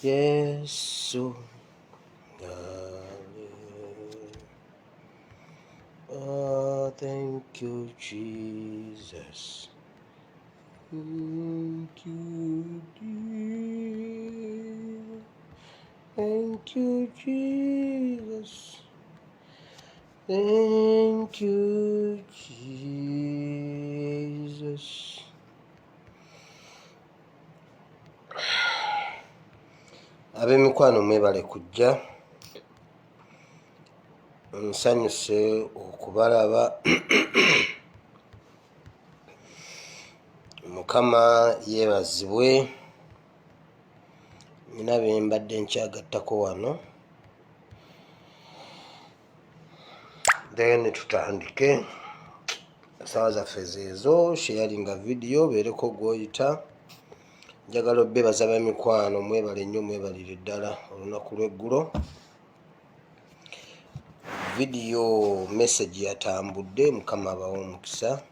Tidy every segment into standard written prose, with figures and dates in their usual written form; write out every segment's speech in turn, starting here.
Yes, oh, thank you, Jesus. Thank you, Jesus. Thank you, Jesus. Thank you, Jesus. Ab'emikwano mwebale kujja, nsanyuse okubalaba. Mukama yeebazibwe. Nina bye mbadde nkyagattako wano, then tutandike. Sawa zaffe zeezo, sharinga video beereko gw'oyita. Njagala obbeebaza b'emikwano mwebale nnyo, mwebalire ddala olunaku lw'eggulo. Video message yatambudde, Mukama abawe omukisa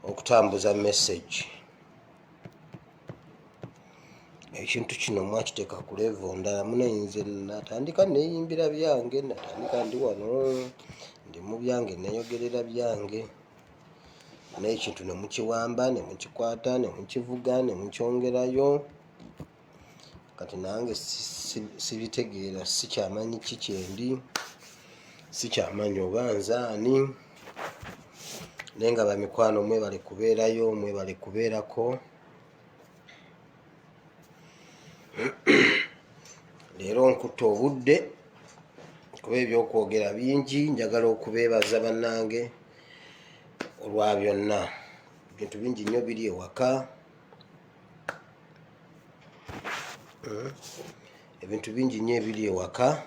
okutambuza message. Ekintu kino mwakiteeka ku level ndala. Munayinze natandika neeyimbira byange, natandika ndi wano ndi mu byange neeyogerera byange, naye ekintu ne mukiwamba ne mukikwata ne mukivuga ne mukyongerayo. Kati nange sibitegeera, sikyamanyi ki kyendi, sikyamanyi oba nzaani. Naye nga bamikwano mwebale kubeerayo, mwebale kubeerako. Leero nkutte obudde kuba ebyokwogera bingi. Njagala okubeebaza bannange olwa byonna. Ebintu bingi nnyo biri ewaka, ebintu bingi nnyo ebiri ewaka,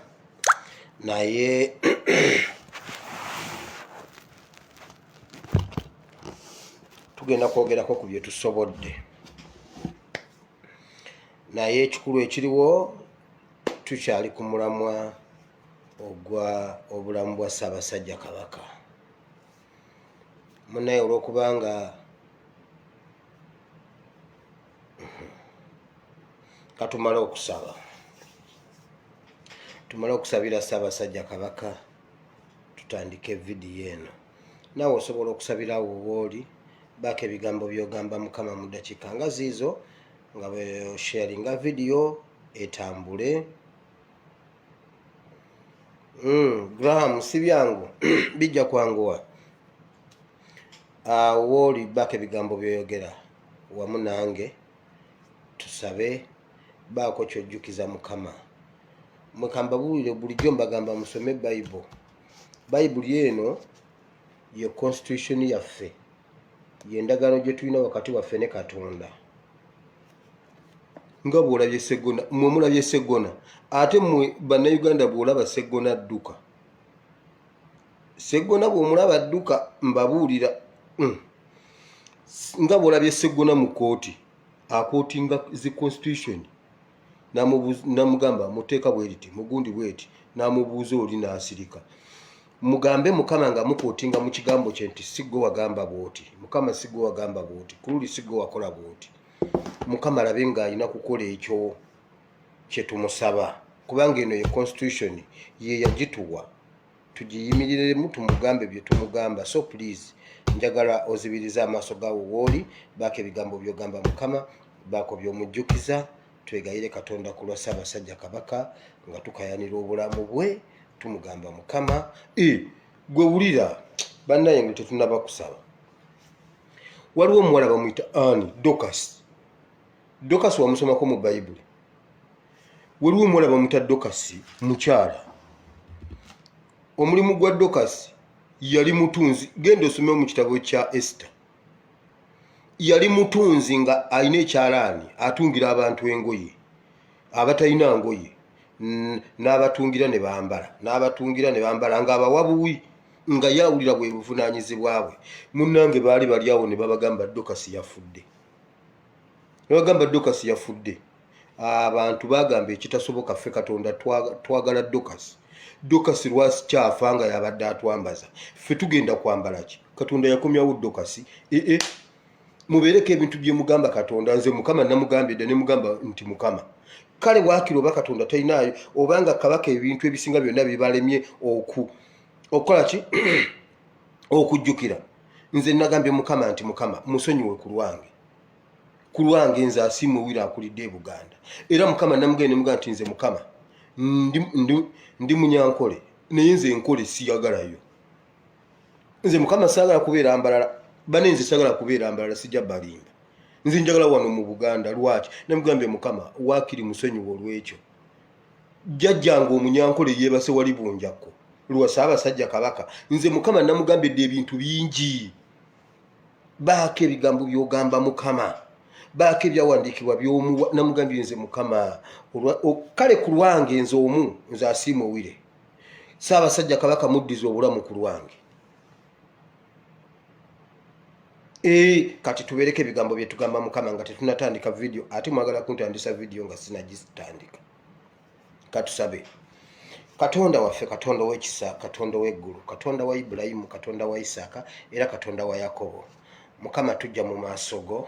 naye tugenda kwogerako ku bye tusobodde. Naye ekikulu ekiriwo, tukyali ku mulamwa ogwa obulamu bwa Ssaabasajja Kabaka. Munnaye olw'okubanga katumale okusaba, tumale okusabira Ssaabasajja Kabaka, tutandike vidiyo eno. Naawe osobola okusabirawo wooli, baako ebigambo by'ogamba Mukama mu ddakiika nga ziizo, nga bwe sharinga vidiyo etambule. Graham si byangu bijja kwanguwa. Wooli baako ebigambo by'oyogera wamu nange, tusabe. Baako kyojjukiza Mukama. Mwekamba buulire bulijjo mbagamba musome Bible. Bayibuli eno ye constitution yaffe, y'endagaano gye tulina wakati waffe ne Katonda. Nga bw'olabye Sseggona, mmwe mulabye Sseggona, ate mmwe bannayuganda bw'olaba Sseggona adduka. Sseggona bw'omulaba adduka mbabuulira, nga bw'olabye Sseggona mu kooti, akootinga zi constitution, namugamba muteeka bweriti mugundi bweti namubuuza oli nasirika mugambe mukama nga mukootinga mu kigambo kye nti sigwe wagamba bwoti mukama sigwe wagamba bwoti kululi sigwe wakola bwoti mukama labe ng'alina kukola ekyo kye tumusaba kubanga eno ye constitution ye yagituwa tugiyimiriremu tumugambe bye tumugamba so please njagala ozibiriza amaaso gaawo wooli baako ebigambo byogamba mukama baako byomujjukiza twegayire katonda ku lwa Ssaabasajja Kabaka nga tukayanira obulamu bwe tumugamba mukama gwe wulira bannaye nga tetunaba kusaba waliwo omuwala bamuyita Ani Dokas wamusomako mu Bayibuli waliwo omuwala bamuyita Dokas mukyala omulimu gwa Dokas yali mutunzi genda osome mu kitabo kya Esther yali mutunzi nga alina ekyalaani atungira abantu engoye abatalina ngoye n'abatungira ne bambala ng'abawa buwi nga yawulira bwe buvunaanyizibwa bwe munnange baali bali awo ne babagamba Dokasi yafudde abantu bagamba ekitasoboka ffe Katonda twagala Dokasi lwakyafa nga yabadde atwambaza ffe tugenda kwambala ki Katonda yakomyawo Dokasi mubeereko ebintu bye mugamba Katonda nze mukama namugambye dda ne mugamba nti mukama kale waakiri oba Katonda talinayo obanga kabaka ebintu ebisinga byonna bibalemye okukola ki okujjukira nze nagambye mukama nti mukama musonyiwe ku lwange nze asiimuwira akulidde e Buganda era mukama namugende mugamba nti nze mukama ndi munyankole naye nze enkole siyagalayo nze mukama saagala kubeera mbalala bane nze sagala kubeera mbalala sijja balimba nze njagala wano mu Buganda lwaki namugambye mukama waakiri musonyiwe olw'ekyo jjajjange omunyankole yeebase wali bunjako lwa Ssaabasajja Kabaka nze mukama namugambidde ebintu bingi baako ebigambo byogamba mukama baako ebyawandiikibwa namugambye nze mukama kale ku lwange nze omu nze asiimuwire Ssaabasajja Kabaka muddiza obulamu ku lwange kati tubeereko ebigambo bye tugamba mukama nga tetunatandika video ate mwagala kuntandisa video nga sinagitandika katusabe Katonda waffe Katonda w'ekisa Katonda w'eggulu Katonda wa Ibulayimu Katonda wa Isaaka era Katonda wa Yakobo mukama tujja mu maaso go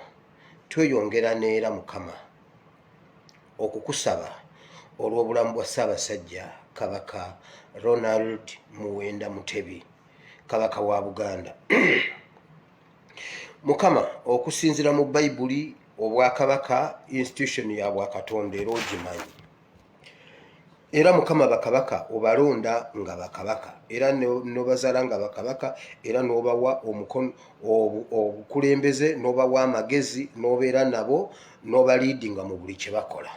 tweyongera neera mukama okukusaba olw'obulamu bwa Ssaabasajja Kabaka Ronald Muwenda Mutebi Kabaka wa Buganda mukama okusinzira mu Bayibuli obwakabaka institution ya bwakatonda era ogimanyi era mukama bakabaka obalonda nga bakabaka era nobazaala nga bakabaka era nobawa omukono obukulembeze nobawa amagezi nobeera nabo nobaliidinga mu buli kye bakola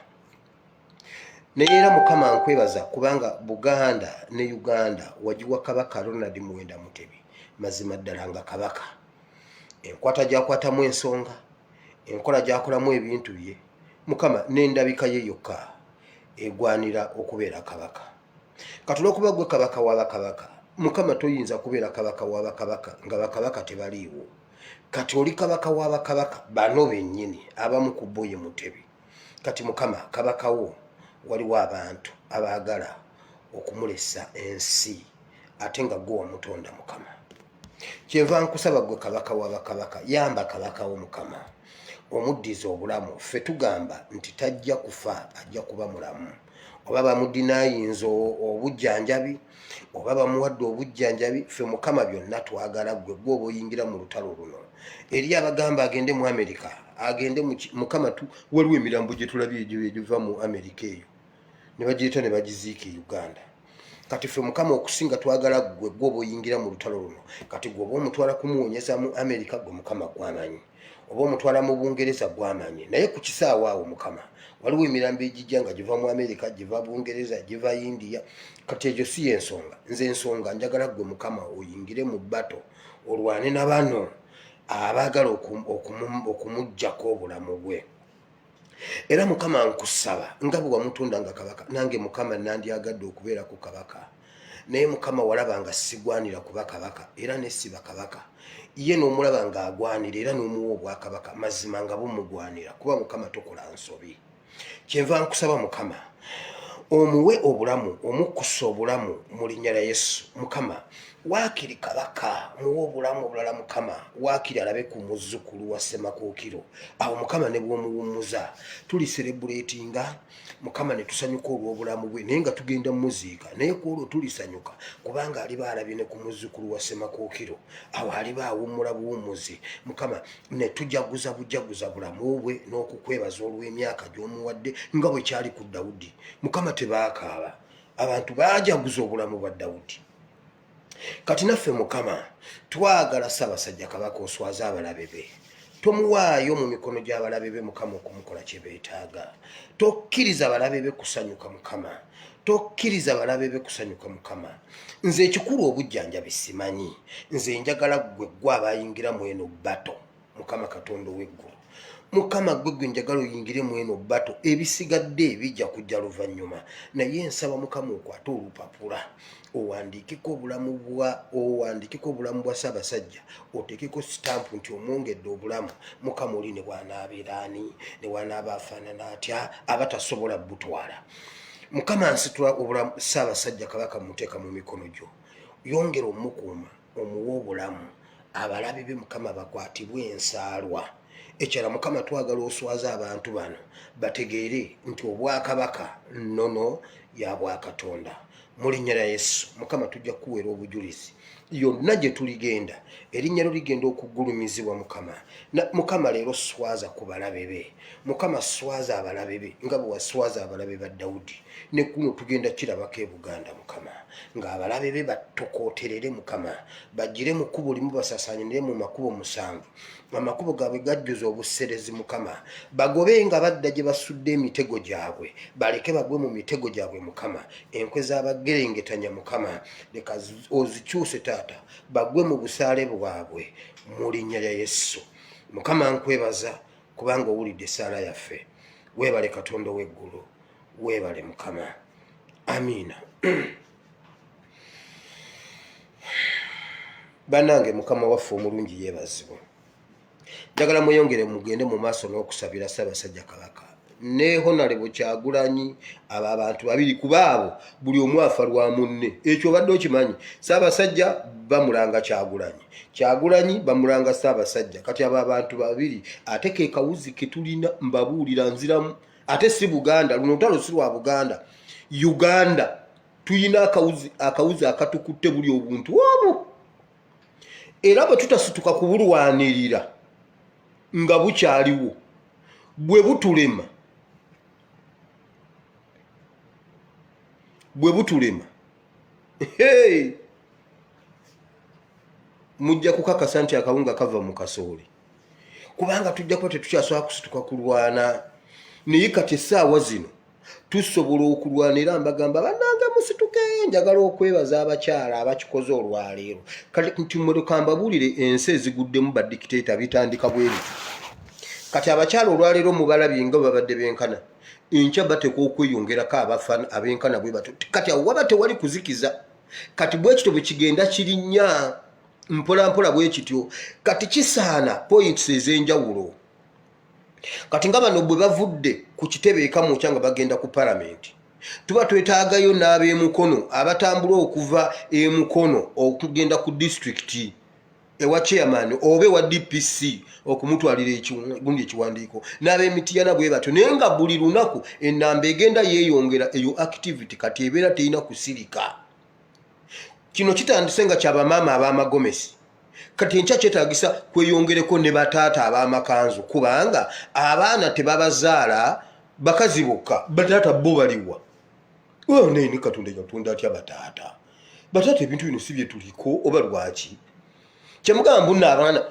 naye era mukama nkwebaza kubanga Buganda ne Uganda wagiwa kabaka Ronald Muwenda Mutebi mazima ddala nga kabaka enkwata gyakwatamu ensonga enkola gyakolamu ebintu bye mukama n'endabika ye yokka egwanira okubeera kabaka kati olw'okuba gwe kabaka w'abakabaka mukama toyinza kubeera kabaka w'abakabaka nga bakabaka tebaliiwo kati oli kabaka w'abakabaka bano bennyini abamu ku bo ye Mutebi kati mukama kabaka wo waliwo abantu abaagala okumulesa ensi ate nga gwe wamutonda mukama kyenva nkusaba gwe kabaka w'abakabaka yamba kabaka wo mukama omuddiza obulamu ffe tugamba nti tajja kufa ajja kuba mulamu oba bamudinayinza obujjanjabi oba bamuwadde obujjanjabi ffe mukama byonna twagala gwe oba oyingira mu lutalo luno eri abagamba agende mu Amerika agende mukama waliwo emirambo gye tulabye egiva mu Amerika eyo ne bagiyita ne bagiziika e Uganda kati ffe mukama okusinga twagala gwe oba oyingira mu lutalo luno kati gwe oba omutwala kumuwonyeza mu Amerika gwe mukama gwamanyi oba omutwala mu Bungereza gwamanye naye ku kisaawa awo mukama waliwo emirambo egijja nga giva mu Amerika giva Bungereza giva India kati egyo si yensonga nze ensonga njagala gwe mukama oyingire mu bbato olwane na bano abaagala okumuggyako obulamu bwe era mukama nkusaba nga bwe wamutonda nga kabaka nange mukama nandyagadde okubeera ku kabaka naye mukama walaba nga sigwanira kuba kabaka era nesiba kabaka ye n'omulaba nga agwanira era n'omuwa obwakabaka mazima nga bumugwanira kuba mukama tokola nsobi kyenva nkusaba Mukama omuwe obulamu omukusa obulamu mu linnya lya Yesu. Mukama waakiri kabaka muwe obulamu obulala Mukama waakiri alabe ku muzzukulu wa Ssemakookiro awo Mukama ne bw'omuwummuza tuliserebuleetinga Mukama ne tusanyuka olw'obulamu bwe naye nga tugenda muziika naye ku olwo tulisanyuka kubanga aliba alabye ne ku muzzukulu wa Ssemakookiro awo aliba awummula buwummuzi Mukama ne tujaguza bujaguza bulamu bwe n'okukwebaza olw'emyaka gy'omuwadde nga bwe kyali ku Dawudi. Mukama tebaakaaba abantu baajaguza obulamu bwa Dawudi. Kati naffe Mukama twagala Ssaabasajja Kabaka oswaza abalabe be tomuwaayo mu mikono gy'abalabe be Mukama okumukola kye beetaaga. Tokkiriza abalabe be kusanyuka Mukama, tokkiriza abalabe be kusanyuka Mukama. Nze ekikulu obujjanjabi simanyi, nze njagala gwe abayingira mu eno bbato Mukama Katonda ow'eggulu. Mukama gwe njagala oyingire mu eno bbato ebisigadde bijja kujja luvannyuma naye nsaba Mukama okwate olupapula owandiikeko obulamu bwa Ssaabasajja oteekeko sitampu nti omwongedde obulamu. Mukama oli ne bw'anaabeera ani ne bw'anaaba afaanana atya abatasobola butwala. Mukama nsitula obulamu Ssaabasajja Kabaka muteeka mu mikono gyo, yongera omukuuma omuwe obulamu abalabe be Mukama bakwatibwe ensaalwa. Ekirala Mukama twagala oswaza abantu bano bategeere nti obwakabaka nnono ya Bwakatonda. Mu linnya lya Yesu Mukama tujja kuweera obujulizi yonna gye tuligenda erinnya lyo ligenda okuggulumizibwa Mukama. Mukama leero swaza ku balabe be Mukama swaza abalabe be nga bwe waswaza abalabe ba Dawudi. Ne kuno tugenda kirabako e Buganda Mukama ng'abalabe be batokooterere Mukama bajjire mu kkubo limu basasaanire mu makubo 7 amakubo gaabwe gajjuza obuserezi Mukama bagobe nga badda gye basudde emitego gyabwe baleke bagwe mu mitego gyabwe Mukama. Enkwe z'abagerengetanya Mukama leka ozikyuse taata bagwe mu busaale bwabwe mu linnya lya Yesu. Mukama nkwebaza kubanga owulidde essaala yaffe. Weebale Katonda w'eggulu, weebale Mukama. Amiina. Bannange Mukama waffe omulungi yeebazibwe. Njagala mweyongere mugende mu maaso n'okusabira Ssaabasajja Kabaka ne Honorable Kyagulanyi abo abantu babiri kuba abo buli omu afa lwa munne. Ekyo obadde okimanyi. Ssaabasajja bamulanga Kyagulanyi bamulanga Ssaabasajja. Kati abo abantu babiri ate ke kawuzi ke tulina mbabuulira nziramu ate si Buganda luno lutalo si lwa Buganda. Uganda tuyina akawuzi akatukutte buli obuntu obwo era bwe tutasituka kubulwanirira nga bukyaliwo bwe butulema mujja kukakasa nti akawunga kava mu kasooli kubanga tujja kuba tetukyasobola kusituka kulwana. Naye kati essaawa zino tusobola okulwanira mbagamba bannange musituke. Njagala okwebaza abakyala abakikoze olwaleero kati nti mweruka mbabuulire ensi eziguddemu badikiteeta bitandika bwe bityo. Kati abakyala olwaleero mubalabye nga babadde benkana enkya bateeka okweyongerako abafa abenkana bwe bato. Kati awo waba tewali kuzikiza. Kati bwe kityo bwe kigenda kirinnya mpola mpola bwe kityo. Kati kisaana points ez'enjawulo. Kati nga bano bwe bavudde ku kitebe ekamu kyanga bagenda ku palamenti tuba twetaagayo n'ab'emukono abatambula okuva emukono okugenda ku district ewa chairman obe wa DPC okumutwalira gundi ekiwandiiko n'ab'emitiyana bwe batyo. Naye nga buli lunaku ennamba egenda yeeyongera eyo activity kati ebeera terina kusirika. Kino kitandise nga kyabamaama ab'amagomesi kati enkya kyetaagisa kweyongereko ne bataata ab'amakanzu kubanga abaana tebabazaala bakazi bokka bataata bo baliwa. Naye ne Katonda yatonda atya bataata ebintu bino si bye tuliko oba lwaki kyemugamba muno abaana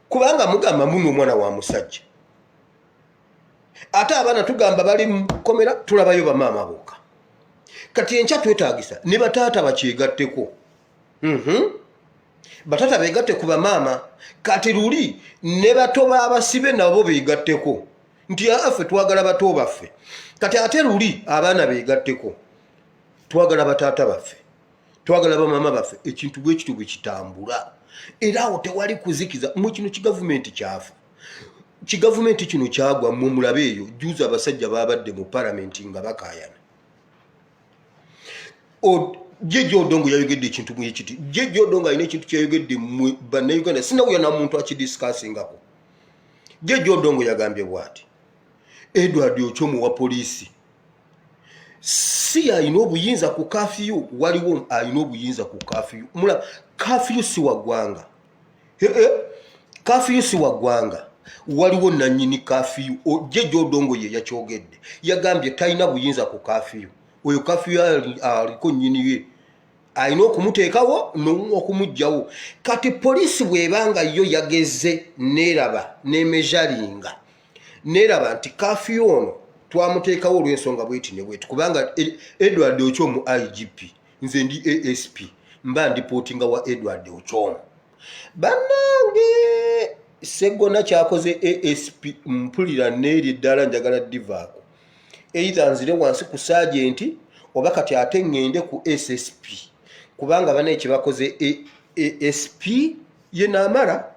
kubanga mugamba muno omwana wa musajja ate abaana tugamba bali mu kkomera tulabayo bamaama bokka. Kati enkya twetaagisa ne bataata bakyegatteko. Batata begatte ku bamaama kati luli ne bato b'abasibe nabo begatteko nti affe twagala bato baffe. Kati ate luli abaana begatteko twagala bataata baffe twagala bamaama baffe. Ekintu bwe kityo bwe kitambula era awo tewali kuzikiza mu kino kigavumenti kyafa. kigavumenti kino kyagwa mu mulabe eyo juza abasajja babadde mu parliament nga bakayana Jeje Odongo yayogedde ekintu mu ekiti Jeje Odongo alina ekintu kyayogedde mu bannayuganda sinawuya na muntu akidiscussingako Jeje Odongo yagambye bw'ati Edward Ochomo wa polisi si alina obuyinza ku kafyu waliwo alina obuyinza ku kafyu mula kafyu si wagwanga kafyu si wagwanga waliwo nanyini kafyu Jeje Odongo ye yakyogedde yagambye talina buyinza ku kafyu oyo kafyu aliko nyini ye alina okumuteekawo n'okumugjawo kati polisi bwebanga yo yageze neraba nemejalinga neraba nti kafyu ono twamuteekawo olw'ensonga bweti ne bweti kubanga Edward Ochomo IGP nze ndi ASP mba ndipotinga wa Edward Ochomo bannange Segona kyakoze ASP mpulira n'eri ddala njagala divaako either nzire wansi ku sergeant oba kati ate ngende ku SSP kubanga bana ekibakoze ASP ye namara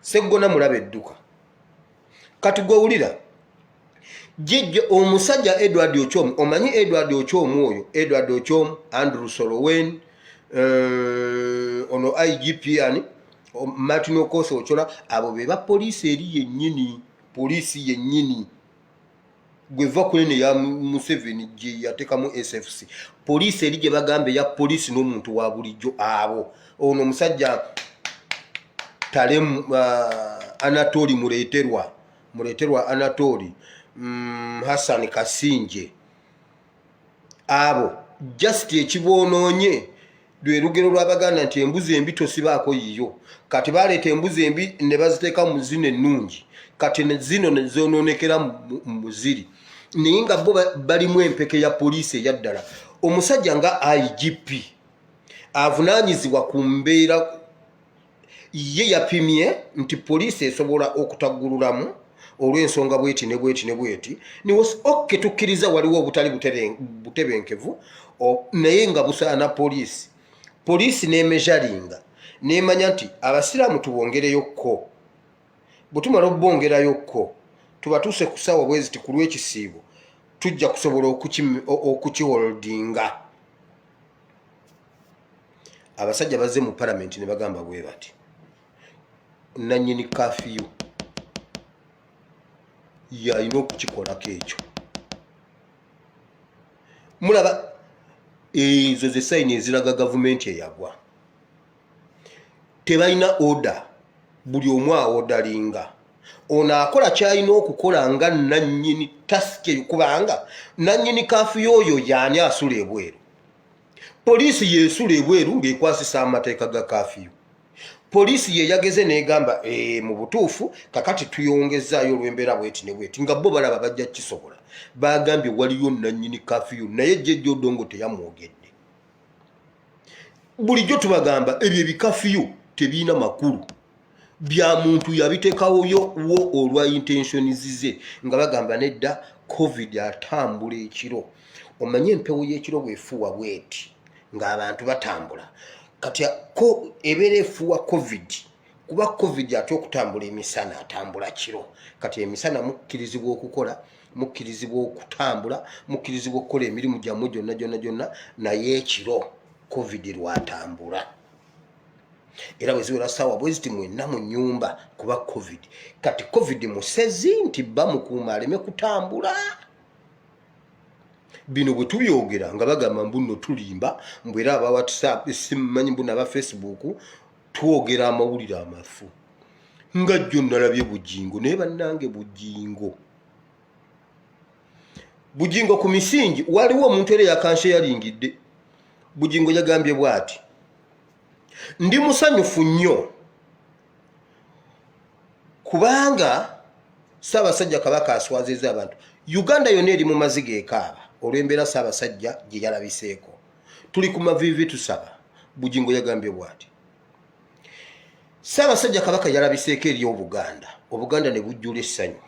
Segona mulabe edduka kati gwewulira Jeje omusajja Edward Ochomo omanyi Edward Ochomo oyo Edward Ochomo Andrew Solowen ono IGP ani Martin Okoso Ochola abo beba polisi eri yennyini polisi yennyini gweva kwene ya Museveni je yatekamu SFC polisi eri gye bagambe ya polisi n'omuntu wa bulijjo abo ono musajja Talem Anatoli muleterwa Anatoli Hassan Kasinje abo just ekibonoonye lwe lugero lw'Abaganda nti embuzi embi tosibaako yiyo kati baleeta embuzi embi ne baziteeka mu zino ennungi kati ne zino ne zonoonekera mu ziri naye nga bo balimu empeke ya poliisi eyaddala omusajja nga IGP avunaanyizibwa ku mbeera ye yapimye nti poliisi esobola okutaggululamu olw'ensonga bweti ne bweti ne bweti niwo okke tukkiriza waliwo obutali butebenkevu naye nga busaana polisi n'emejalinga n'emanya nti abasiraamu tubongereyokko bwetumala obbongerayokko tubatuuse ku ssaawa bwe ziti ku lw'ekisiibo tujja kusobola okukiholdinga abasajja bazze mu palamenti ne bagamba bwe bati nanyini kafiyu yalina okukikolako ekyo mulaba ezo ze sayini eziraga gavumenti eyagwa tebalina oda buli omu awodalinga ono akola kyalina okukola nga nanyini tasike kubanga nanyini kafiyu oyo yaani asula ebweru polisi yesula ebweru ng'ekwasisa amateeka ga kafiyu polisi ye yageze negamba mu butuufu kakati tuyongezaayo olw'embeera bweti ne bweti nga bo balaba bajja kisobola bagambye waliyo nanyini kafiyu naye Jeje Odongo teyamwogedde bulijjo tubagamba ebyo ebikafiyu tebiina makulu bya muntu yabiteekawo wo olwa intentions ze nga bagamba nedda covid atambula ekiro omanye empewo y'ekiro bwefuuwa bweti ng'abantu batambula kati ko ebeera efuuwa covid kuba covid ate okutambula emisana atambula kiro kati emisana mukkirizibwa okukola mukkirizibwa okutambula mukkirizibwa okukola emirimu gyammwe gyonna naye ekiro covid lwatambula era bwe ziwera ssaawa bwe ziti mwenna mu nnyumba kuba covid kati covid musezi nti bba mukuuma aleme kutambula bino bwe tubyogera nga bagamba mbuno tulimba mbwera aba WhatsApp simmanyi mbuna aba Facebook twogera amawulire amafu nga jjo nalabye Bujingo naye bannange Bujingo ku misingi waliwo omuntu era yakanshe yalingidde Bujingo yagambye bwati ndi musanyufu nnyo kubanga Ssaabasajja Kabaka aswazizza abantu Uganda yonna eri mu maziga ekaaba olw'embeera Ssaabasajja gye yalabiseeko tuli ku mavivi tusaba Bujingo yagambye bwati Ssaabasajja Kabaka yalabiseeko eri Obuganda ne bujjula essanyu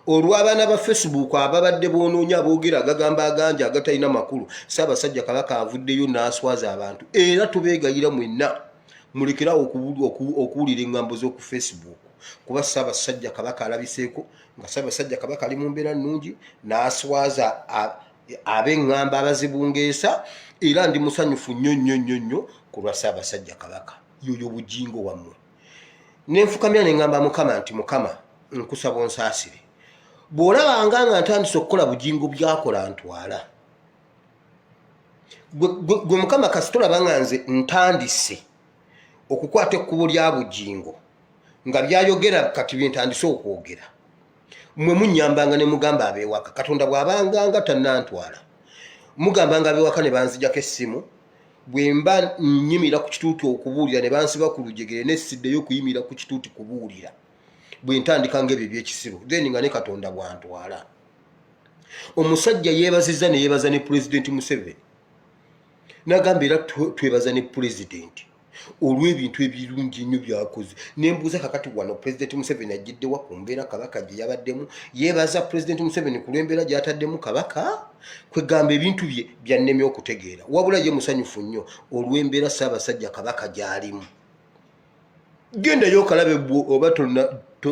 olw'abaana ba Facebook ababadde boonoonya aboogera agagamba aganja agatalina makulu Ssaabasajja Kabaka avuddeyo n'aswaza abantu era tubeegayira mwenna mulekerawo okuwulira engambo z'oku Facebook kuba Ssaabasajja Kabaka alabiseeko nga Ssaabasajja Kabaka ali mu mbeera nnungi n'aswaza ab'eŋŋamba abazibungeesa era ndi musanyufu nnyo ku lwa Ssaabasajja Kabaka yoyo bugingo wammwe nenfukamya neŋŋamba Mukama nti Mukama nkusaba onsaasire bw'olabanga nga ntandise okukola bugingo byakola ntwala gwe Mukama kasita olaba nga nze ntandise okukwata ekkubo lya bugingo nga byayogera kati byentandise okwogera mmwe munnyambanga ne mugamba ab'ewaka Katonda bw'abanganga tannantwala mugambanga ab'ewaka ne banzijako essimu bwe mba nnyimira ku kituuti okubuulira ne bansiba ku lujegere nessiddeyo okuyimira ku kituuti kubuulira bwe ntandika ng'ebyo ebyekisibo then nga ne Katonda bw'antwala omusajja yeebazizza ne yeebaza ne Pulezidenti Museveni n'agamba era twebaza ne Pulezidenti olw'ebintu ebirungi ennyo byakoze nembuuza kakati wano Pulezidenti Museveni ajjiddewa ku mbeera Kabaka gye yabaddemu yeebaza Pulezidenti Museveni ku lw'embeera gy'ataddemu Kabaka kwegamba ebintu bye byannemye okutegeera wabula ye musanyufu nnyo olw'embeera Ssaabasajja Kabaka gy'alimu gendayo okalabe oba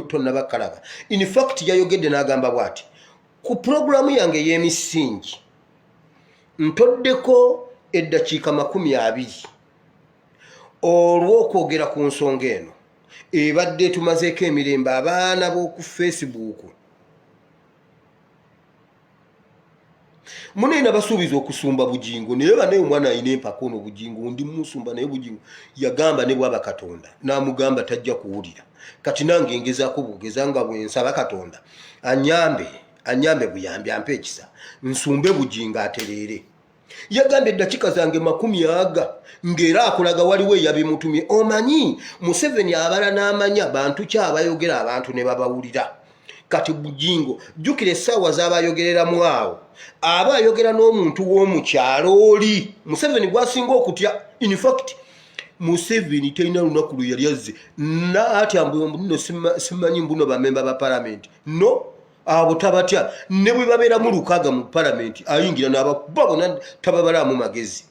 tonnabakalaba in fact yayogedde n'agamba bw'ati ku pulogulaamu yange ey'emisingi ntoddeko eddakiika 20 olw'okwogera ku nsonga eno ebadde tumazeeko emirembe abaana b'oku Facebook munene basuubiza okusumba bugingo naye banaye omwana alina empaka ono bugingo ndi musumba naye bugingo yagamba ne bwaba Katonda n'amugamba tajja kuwulira kati nange ngezaako bugeza nga bwensaba Katonda anyambe buyambi ampe ekisa nsumbe bugingo atereere yagambye eddakiika zange 10 ng'era akulaga waliwo eyabimutumye omanyi Museveni abala n'amanya bantu ki abayogera abantu ne babawulira kati bugingo jjukira essaawa z'abayogereramu awo aba ayogera n'omuntu w'omukyalo oli Museveni gwasinga okutya in fact Museveni talina lunaku lwe yali azze naati ambuno simanyi mbuno bamemba ba palamenti no abo tabatya ne bwe babeera mu lukaga mu palamenti ayingira n'abakuba bona tababalaamu magezi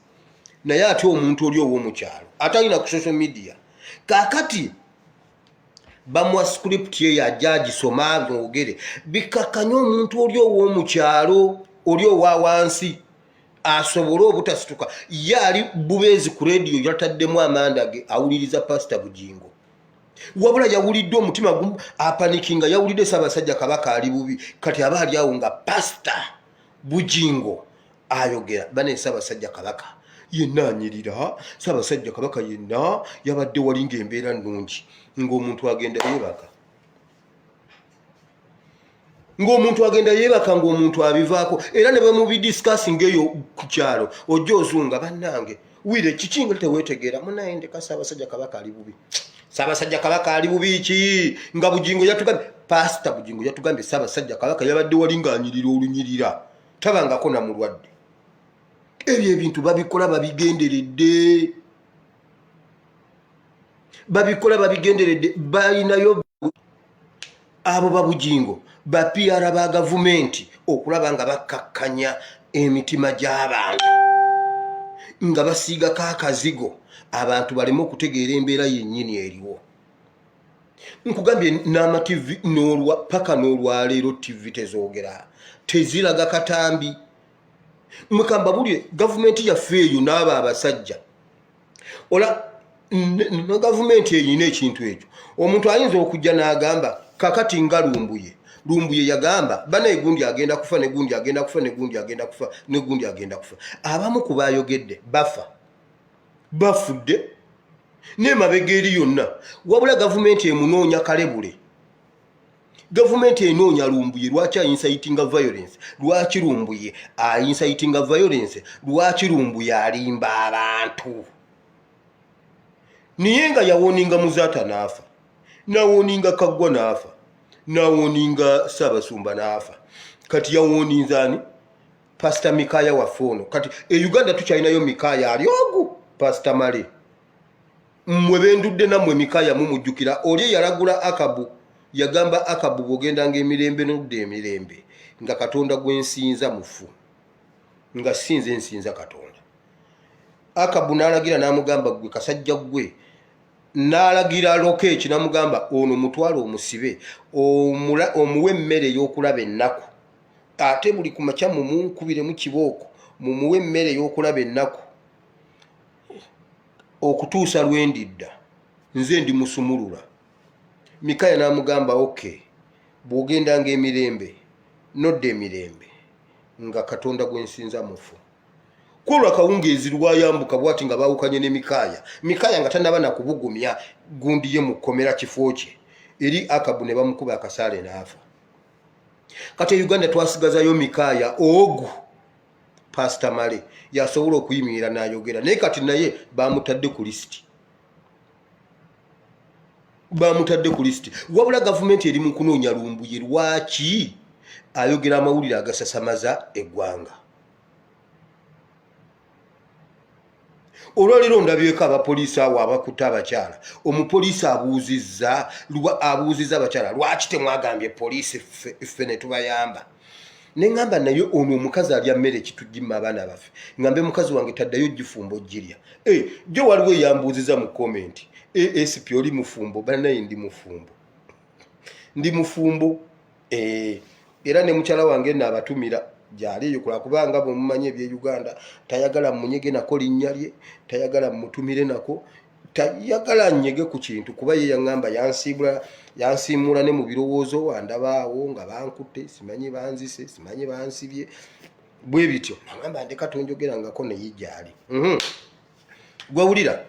naye ate omuntu oli ow'omukyalo atalina ku social media kaakati bamwa script ye yajja agisoma byogere bikakanya omuntu oli ow'omukyalo oli owa wansi asobole obutasituka ye ali bubeezi ku rediyo yataddemu amanda ge awuliriza Pastor Bugingo wabula yawulidde omutima gumu apanikinga yawulidde Ssaabasajja Kabaka ali bubi kati aba ali awo nga Pastor Bugingo ayogera bane Ssaabasajja Kabaka yenna anyirira Ssaabasajja Kabaka yenna yabadde wali ng'embeera nnungi ng'omuntu agenda yeebaka ng'omuntu abivaako era ne bamubidiscussing eyo ku kyalo ojja ozunga bannange wire kikinga teweetegeera munaye ndeka Ssaabasajja Kabaka ali bubi Ssaabasajja Kabaka ali bubi ki nga Bugingo yatugambye Pastor Bugingo yatugambye Ssaabasajja Kabaka yabadde wali ng'anyirira olunyirira tabangako na mulwadde ebyo ebintu babikola babigenderedde balinayo abo ba Bugingo ba PR ba gavumenti okulaba nga bakakkanya emitima gy'abantu nga basiigako akazigo abantu baleme okutegeera embeera yennyini eriwo nkugambye n'amativi paka n'olwaleero TV tezoogera teziraga katambi mukamba bulye gavumenti yaffe eyo n'abo abasajja ola no gavumenti eyina ekintu ekyo omuntu ayinza okujja n'agamba kakati nga lumbuye yagamba banaye gundi agenda kufa ne gundi agenda kufa ne gundi agenda kufa ne gundi agenda kufa abamu ku baayogedde bafudde n'emabega eri yonna wabula gavumenti emunoonya kalebule gavumenti enoonya lumbuye lwaki ayincitinga violence lwaki lumbuye ayincitinga violence lwaki lumbuye alimba abantu niye nga yawoninga Muzaata n'afa nawoninga Kaggwa n'afa nawoninga Ssaabasumba n'afa kati yawoninza ani Pastor Mikaya Wafono kati Uganda tukyalinayo Mikaya ali ogu Pastor Male mmwe bendudde nammwe Mikaya mumujjukira oli yalagula Akabu yagamba Akabu bw'ogendanga emirembe n'odda emirembe nga Katonda gwensinza mufu nga nsinza Katonda Akabu n'alagira n'amugamba gwe kasajja gwe n'alagira lokeeki namugamba ono mutwalo omusibe omuwe emmere ey'okulaba ennaku ate buli ku makya mumunkubiremu kibooko mumuwe emmere ey'okulaba ennaku okutuusa lwendidda nze ndi musumulula. Mikaya n'amugamba okay bw'ogendanga emirembe nodda emirembe nga Katonda gwensinza mufu. Kulwa kawungeezi lwayambuka bwati nga baawukanye ne Mikaya nga tannaba nakubugumya gundi ye mu kkomera kifo kye eri Akabu ne bamukuba akasaale n'afa. Kati Uganda twasigazayo Mikaya ogu Pastor Male yasobola okuyimirira n'ayogera naye kati naye bamutadde ku lisiti. Wabula gavumenti eri mu kunoonya lumbuye lwaki ayogera amawulire agasasamaza eggwanga. Olwaleero ndabyeko abapoliisi awo abakutte abakyala. Omupoliisi abuuzizza abakyala lwaki temwagambye poliisi ffe ne tubayamba. Ne ngamba naye ono omukazi alya mmere kitugimma abaana baffe. Ngambe mukazi wange taddayo gifumbo girya. Jo waliwo eyambuuziza mu komenti. ASP oli mufumbo banaye ndi mufumbo. Era ne mukyala wange n'abatumira gyaliyo kubanga bwemumanye ebye Uganda tayagala munyege nako linnya lye, tayagala mutumire nako, tayagala nyege ku kintu kuba ye yaŋŋamba yansiimula ne mu birowoozo wandabaawo nga bankutte simanyi banzise simanyi bansibye bwe bityo. Naŋŋamba ndeka tonjogerangako naye gyali. Gwawulira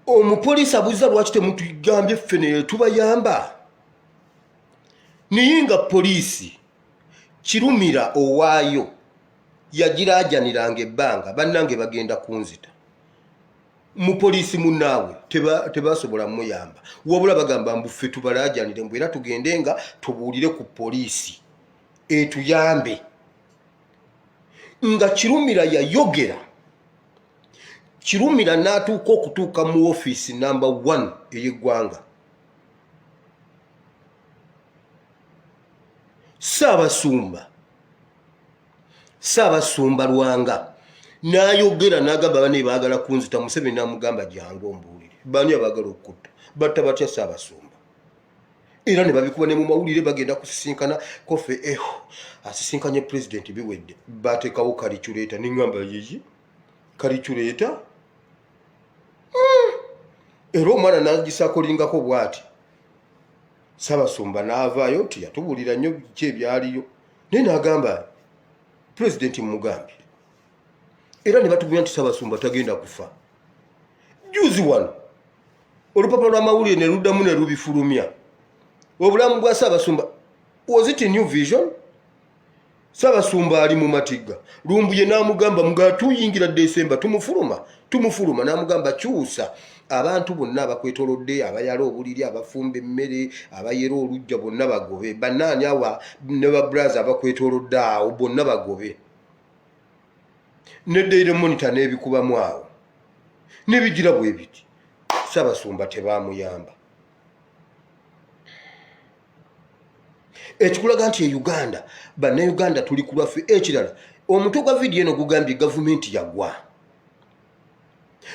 omupoliisi abuuza lwaki temutugambye ffe ne tubayamba. Naye nga poliisi Kirumira owaayo yagiraajaniranga ebbanga bannange bagenda kunzita. Mu poliisi munnaawe tebasobola muyamba wabula bagamba mbuffe tubalaajanire mbwera tugende nga tubuulire ku poliisi etuyambe. Nga Kirumira yayogera Kirumira n'atuuka okutuuka mu ofiisi namba 1 ey'eggwanga. Ssaabasumba Lwanga n'ayogera n'agamba bane baagala kunzita. Museveni n'amugamba jangu ombuulire bani abaagala okutta batta batya Ssaabasumba. Era ne babikuba ne mu mawulire bagenda kusisinkana kofe asisinkanye pulezidenti biwedde bateekawo kalikyuleeta. Neŋŋamba yiyi kalikyuleeta era omwana n'agisakolingako bw'ati. Ssaabasumba n'avaayo nti yatubuulira nnyo biki ebyaliyo naye n'agamba pulezidenti mugambye era ne batugumya nti Ssaabasumba tagenda kufa. Juzi wano olupapula lw'amawulire ne luddamu ne lubifulumya obulamu bwa Ssaabasumba. Was it a new vision? Ssaabasumba ali mu matigga. Lumbuye n'amugamba nga tuyingira Desemba tumufuluma n'amugamba kyusa abantu bonna abakwetolodde abayala obuliri abafumba emmere abayera olujja bonna bagobe. Bannaani awa ne babraza abakwetolodde awo bonna bagobe. Ne Daily Monitor n'ebikubamu awo n'ebigira bwe biti. Ssaabasumba tebaamuyamba. Ekikulaga nti e Uganda bannayuganda tuli ku lwaffe. Ekirala omutwe gwa vidiyo eno gugambye gavumenti yagwa.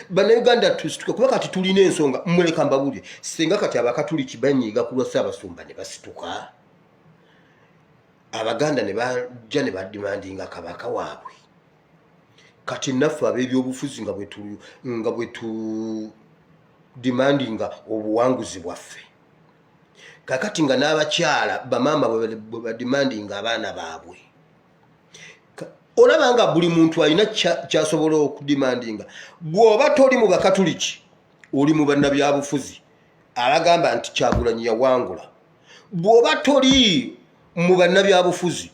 Bannayuganda tusituke kuba kati tulina ensonga. Mmuleka mbabulire singa kati abakatuliki banyiiga ku lwa Ssaabasumba ne basituka Abaganda ne bajja ne badimandinga kabaka waabwe. Kati naffe ab'ebyobufuzi nga bwe tu demandinga obuwanguzi bwaffe. Kakati nga n'abakyala bamaama bwe badimandinga abaana baabwe. Olaba nga buli muntu alina kyasobola okudimandinga. Bw'oba toli mu bakatuliki oli mu bannabyabufuzi abagamba nti Kyagulanyi yawangula. Bw'oba toli mu bannabyabufuzi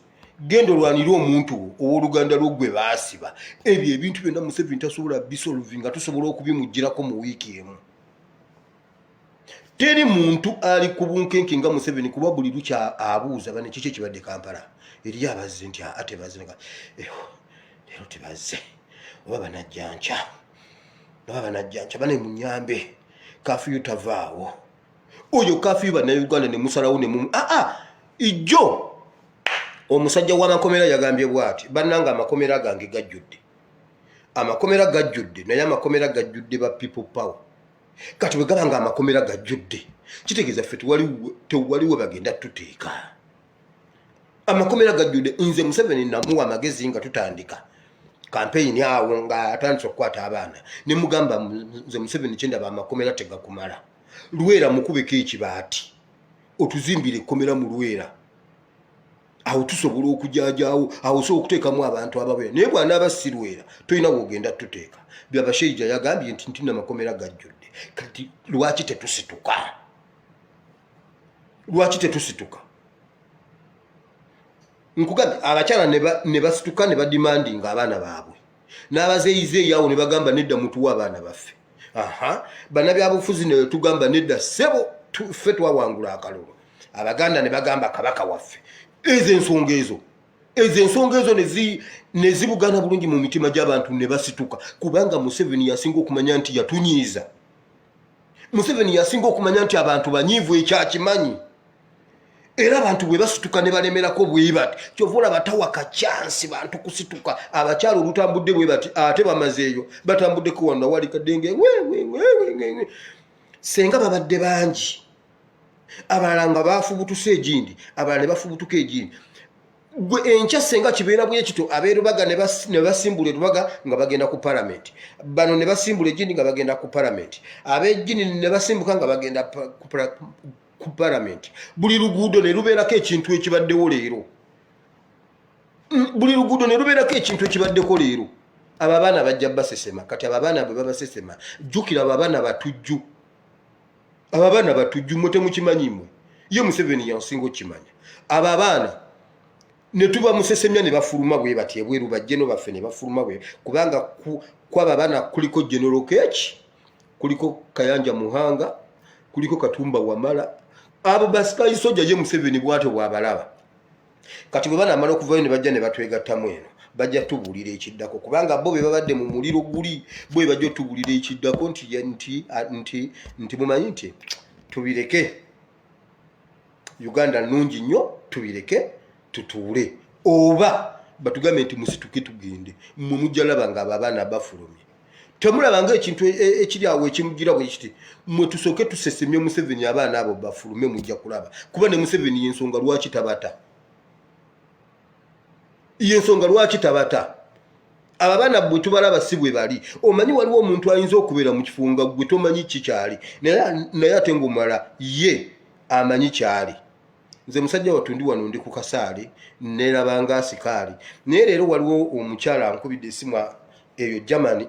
genda olwanira omuntu ow'oluganda lw'ogwe baasiba. Ebyo ebintu byonna Museveni tasobola bisolvinga tusobola okubimugirako mu wiiki emu. Teri muntu ali ku bunkenke nga Museveni kuba buli lukya abuuza bane kiki ekibadde Kampala. Eri abazze nti ate bazze leero tebazze oba banajjanca bane munyambe kafiyu tavaawo. Oyo kafiyu bannayuganda ne musalawo ne mumu ijjo omusajja w'amakomera yagambye bw'ati bannanga amakomera gange gajjudde. Amakomera gajjudde naye amakomera gajjudde ba people power. kati bwe gaba nga amakomera gajjudde kitegeeza ffe tewaliwo bagenda tuteeka amakomera gajjudde. Nze Museveni namuwa amagezi nga tutandika kampeyini awo nga atandise okukwata abaana ne mugamba nze Museveni kyendaba amakomera tegakumala Lwera mukubeko ekibaati otuzimbire ekkomera mu Lwera awo tusobola okujajaawo awo so okuteekamu abantu ababeera naye bw'anaaba si Lwera tolina wogenda tuteeka byabashaija yagambye nti ntina amakomera gajjudde kati lwaki tetusituka nkugambye abakyala ne basituka ne badimandinga abaana baabwe n'abazeeyizeeyi awo ne bagamba nedda mutuwa abaana baffe bannabyabufuzi ne tugamba nedda ssebo ffe twawangula akalulu abaganda ne bagamba kabaka waffe ezo ensonga ezo ne zibugana bulungi mu mitima gy'abantu ne basituka kubanga Museveni yasinga okumanya nti yatunyiiza Museveni yasinga okumanya nti abantu banyiivu ekyakimanyi era abantu bwe basituka ne balemerako bwe bati kyova olaba tawaka kyansi bantu kusituka abakyala olutambudde bwe bati ate bamazeeyo batambuddeko wano wali kadenge senga babadde bangi abalala nga bafubutuse egindi abalala ne bafubutuka egindi gwe enkya senga kibeera bwe kito abeerubaga ne basimbula erubaga nga bagenda ku palamenti bano ne basimbula egindi nga bagenda ku palamenti ab'egindi ne basimbuka nga bagenda ku palamenti buli luguudo ne lubeerako ekintu ekibaddewo leero ekibaddeko leero abo abaana bajja basesema kati abo abaana bwe babasesema jjukira abo abaana batujju mwe temukimanyimmwe ye Museveni yansinga okimanya abo abaana ne tuba musesemya ne bafuluma bwe bati ebweru bajjeno baffe ne bafuluma bwe kubanga kwaba abaana kuliko General Kechi kuliko Kayanja Muhanga kuliko Katumba Wamala abo basikayi soja ye Museveni bwate bwabalaba kati bwe bana amala okuvayo ne bajja ne batwegattamu eno bajja tubuulira ekiddako kubanga bo be babadde mu muliro guli bwe bajja tubuulira ekiddako nti mumanyi nti tubireke Uganda nnungi nnyo tubireke tutuule oba batugambe nti musituke tugende mmwe mujja laba nga abaana bafulumye temulabanga ekintu ekiri awo ekimugira bwe kiti mmwe tusooke tusesemye Museveni abaana abo bafulume mujja kulaba kuba ne Museveni yensonga lwaki tabata abaana bwe tubalaba si bwe bali omanyi waliwo omuntu ayinza okubeera mu kifunga gwe tomanyi kikyali naye ate ng'omala ye amanyi kyali nze musajja watundi wano ndi ku kasaali nerabanga asikaali naye leero waliwo omukyala ankubidde esimu eyo Germany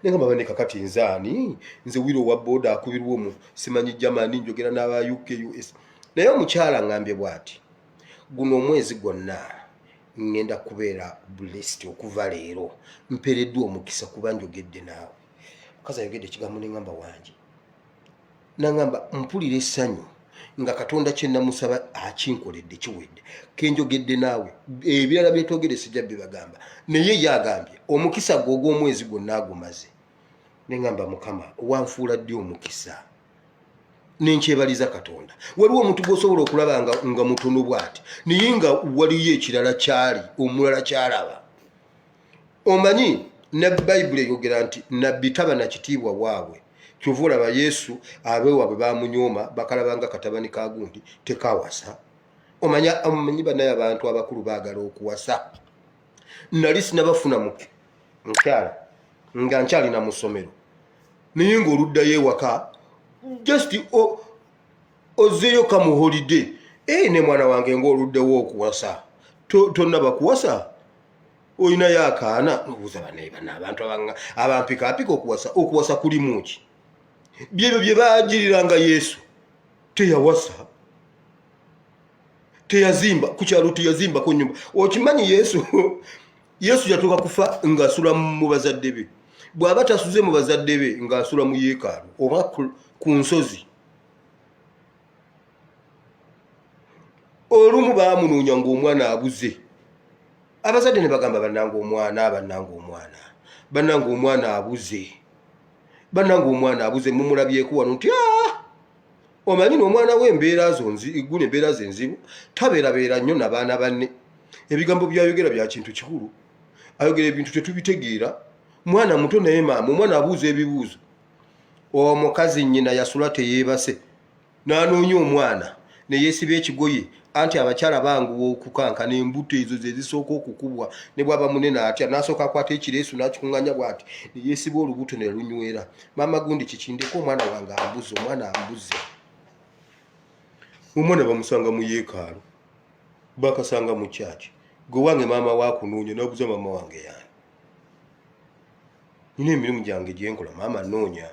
nengamba baneka kati nzaani nze wiro wa boda akubirwa mu simanyi Germany njogera n'aba UK US naye omukyala ngambye bwati guno omwezi gwonna ngenda kubeera blessed okuva leero mpereddwa omukisa kuba njogedde naawe kaza yogedde ekigambo nengamba wangi nangamba mpulira essanyu nga Katonda kye namusaba akinkoledde kiwedde kenjogedde naawe ebirala byetogere sijja bibagamba naye yagambye omukisa gwo ogw'omwezi gwonna agumaze nengamba Mukama wanfuula ddi omukisa nenkyebaliza Katonda waliwo omuntu gwosobola okulaba nga mutono bwati naye nga waliyo ekirala kyali omulala kyalaba omanyi ne Bayibuli eyogera nti nabbi taba na kitiibwa waabwe kyova olaba Yesu abeewaabwe bamunyooma bakalabanga katabani ka gundi tekawasa omanyi bannaye abantu abakulu baagala okuwasa nali sinabafuna mukyala nga nkyalina mu ssomero naye ng'oluddayo ewaka just ozeeyo ka mu holiday ne mwana wange ng'oluddewo okuwasa tonnaba kuwasa olinayo akaana nobuuza bannaye abantu abampikaapika okuwasa kulimu ki byebyo bye baagiriranga Yesu teyawasa teyazimba ku kyalo teyazimba ku nyumba okimanyi Yesu yatuuka kufa ng'asula mu bazadde be bw'aba tasuze mu bazadde be ng'asula mu yeekaalu oba ku nsozi olumu baamunoonya ng'omwana abuze abazadde ne bagamba bannanga omwana abuze mumulabyeko wano nti omanyi n'omwana w'embeera egguna embeera ze nzibu tabeerabeera nnyo n'abaana banne ebigambo byayogera bya kintu kikulu ayogera ebintu tetubitegeera mwana muto naye maama omwana abuuza ebibuuzo omukazi nnyina yasula teyeebase n'anoonya omwana ne yeesiba ekigoye anti abakyala banguwa okukanka n'embuto ezo ze zisooka okukubwa ne bwaba munene atya n'asooka akwata ekireesu n'akikuŋŋanya bw'ati ne yeesiba olubuto ne lunywera. Maama gundi kikindeko omwana wange ambuze, omwana ambuze. Omwana bamusanga mu yeekaalu, bakasanga mu kyaki. Gwe wange maama waakunoonya n'abuza maama wange yaani. Nina emirimu gyange gye nkola, maama noonya.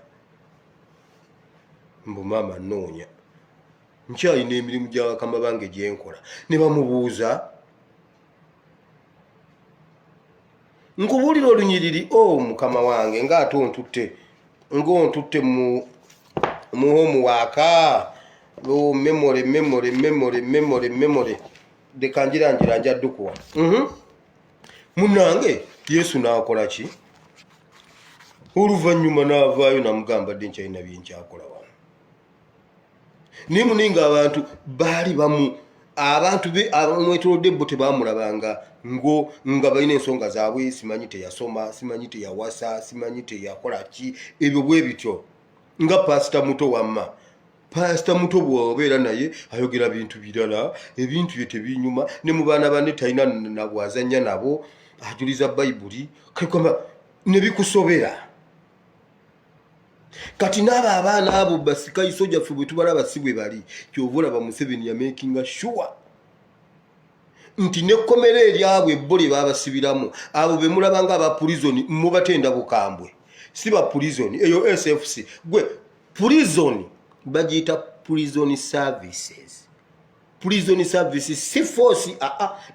Mbu maama noonya. Nkyalina emirimu gya bakama bange gye nkola. Ne bamubuuza. Nkubuulira olunyiriri, mukama wange ng'ate ontutte. Ng'ontutte mu homework. Memory. Leka njiranjira nja ddukuwa. Munnange Yesu n'akola ki? Oluvannyuma n'avaayo n'amugamba dde nkyalina bye nkyakola wano. Naye muninga abantu baali bamu, abantu be abamwetoolodde bo tebaamulabanga nga balina ensonga zaabwe, simanyi teyasoma, simanyi teyawasa, simanyi teyakola ki, ebyo bwe bityo. Nga pasita muto wamma. Pasita muto bw'obeera naye ayogera bintu birala, ebintu bye tebinyuma, ne mu baana banne talina nabwazannya nabo, ajuliza Bayibuli, kale ne bikusobera. Kati n'abo abaana abo basikayiso gyaffe bwe tubalaba si bwe bali, ky'ova olaba Museveni yamakinga sure nti n'ekkomera eryabwe bo lye baabasibiramu, abo be mulaba nga aba prison mubatenda bukambwe, si ba prison, eyo SFC. Gwe prison bagiyita prison services. Prison services si force,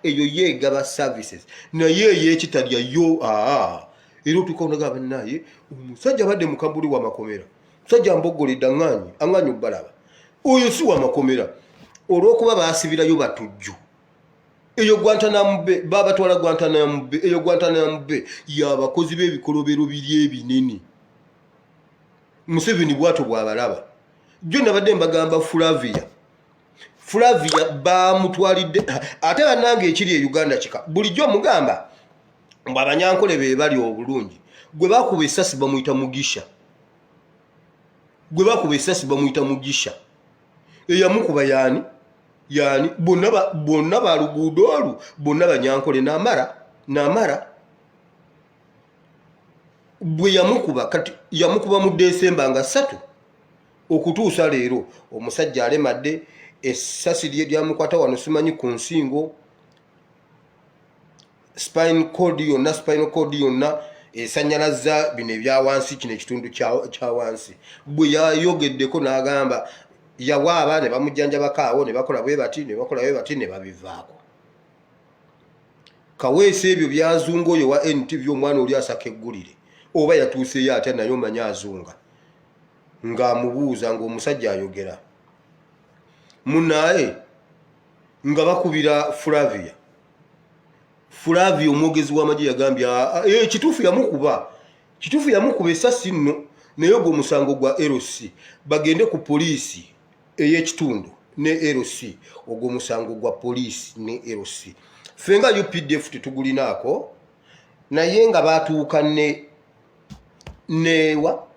eyo yeegaba services. Naye ey'ekitalya yo era otukaonaga bannaye omusajja badde mukambuli wa makomera, musajja mboggoledde aŋŋanyi obbalaba, oyo si wa makomera olw'okuba baasibirayo batujju. Eyo Guantanamo Bay, babatwala Guantanamo Bay, eyo Guantanamo Bay y'abakozi b'ebikolobero biri ebinene. Museveni bw'atyo bw'abalaba. Jjo nabadde mbagamba Flavia baamutwalidde, ate bannange ekiri e Uganda kika bulijjo mugamba mbu abanyankole be bali obulungi. Gwe bakuba essasi bamuyita Mugisha. Eyamukuba yaani bonna ba luguudo olu, bonna banyankole n'amara. Bwe yamukuba kati yamukuba mu Desemba nga 3 okutuusa leero omusajja alemadde, essasi lye lyamukwata wano simanyi ku nsingo, spinal cord yonna esanyalaza bino ebya wansi, kino ekitundu kya wansi. Bwe yayogeddeko n'agamba yawaaba ne bamujjanjabakaawo ne bakola bwe bati ne babivaako. Kaweesa ebyo byazunga oyo wa NTV omwana oli asaka eggulire, oba yatuuseyo atya naye omanyi azunga, ng'amubuuza ng'omusajja ayogera. Munnaye nga bakubira Flavia omwogezi w'amagye yagambye kituufu yamukuba essasi nno, naye ogwo omusango gwa LC bagende ku poliisi ey'ekitundu ne LC, ogwo omusango gwa poliisi ne LC. Ffe nga UPDF tetugulinaako, naye nga baatuuka newa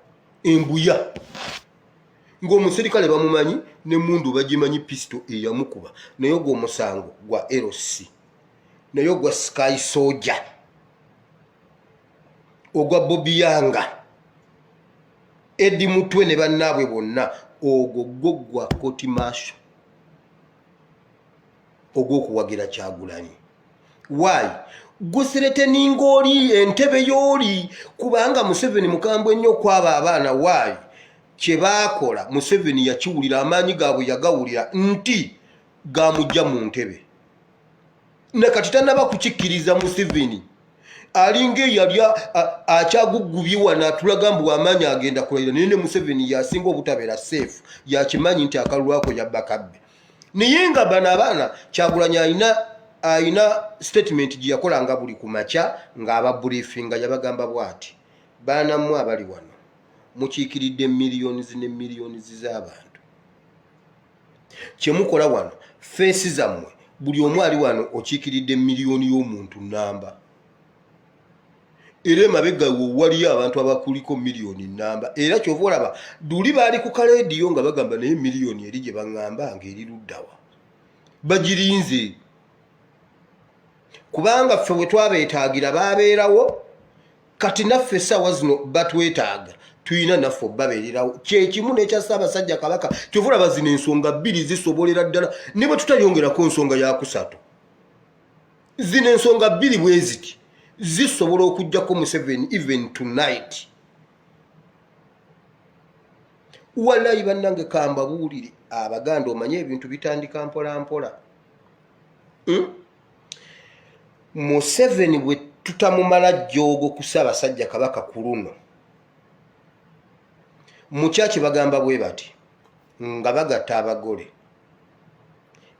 embuya ng'omuserikale bamumanyi n'emmundu bagimanyi pisito eyamukuba, naye ogwo omusango gwa LC, naye ogwa Sky Soldier, ogwa Bobby Yanga, Eddie Mutwe ne bannaabwe bonna, ogwo gwa Koti Masho ogw'okuwagira Kyagulanyi. Why? Guserete ningoli entebe yoli kubanga Museveni mukambwe nnyo kwaba abaana. Why? Kye baakola Museveni yakiwulira, amaanyi gaabwe yagawulira nti gamujja mu ntebe. Ne kati tannaba kukikkiriza Museveni alinga eyali akyagugubye wano atulaga mbu amaanyi agenda kulayira, naye ne Museveni yasinga obutabeera safe, yakimanyi nti akalulu ako yabba kabbe. Naye nga bano abaana Kyagulanyi ayina statement gye yakolanga buli ku makya ng'ababriefinga, yabagamba bw'ati, baana mmwe abali wano mukiikiridde millions ne millions z'abantu, kye mukola wano feesi zammwe buli omu ali wano okiikiridde miliyoni y'omuntu namba. era emabega waliyo abantu abakuliko miliyoni namba era kyova olaba duli baali ku kalediyo nga bagamba naye miliyoni eri gye baŋŋamba ng'eri luddawa bagirinze kubanga ffe bwe twabeetaagira baabeerawo kati naffe essaawa zino batwetaaga tuyina naffe babeererawo kyekimu n'ekya Ssaabasajja Kabaka kyova olaba zino ensonga bbiri zisobolera ddala ne bwe tutalyongerako ensonga yakusatu zino ensonga bbiri bwe ziti zisobola okujjako Museveni even tonight. Wallahi bannange kambabuulire Abaganda omanye ebintu bitandika mpola mpola. Museveni bwe tutamumala jjoogo ku Ssaabasajja Kabaka ku luno mu kyaki bagamba bwe bati nga bagatta abagole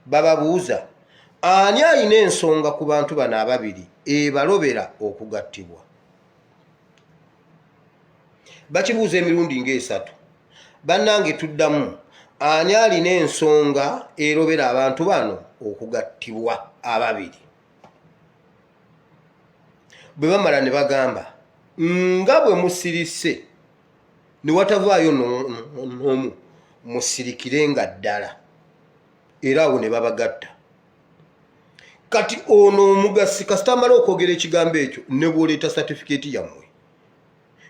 bababuuza ani alina ensonga ku bantu bano ababiri ebalobera okugattibwa. Bakibuuza emirundi ng'esatu. Bannange tuddamu ani alina ensonga erobera abantu bano okugattibwa ababiri. Bwe bamala ne bagamba nga bwe musirise ne watavaayo n'omu musirikirenga ddala era awo ne babagatta. Kati ono omugasi kasita amala okwogera ekigambo ekyo ne bw'oleeta satifikeeti yammwe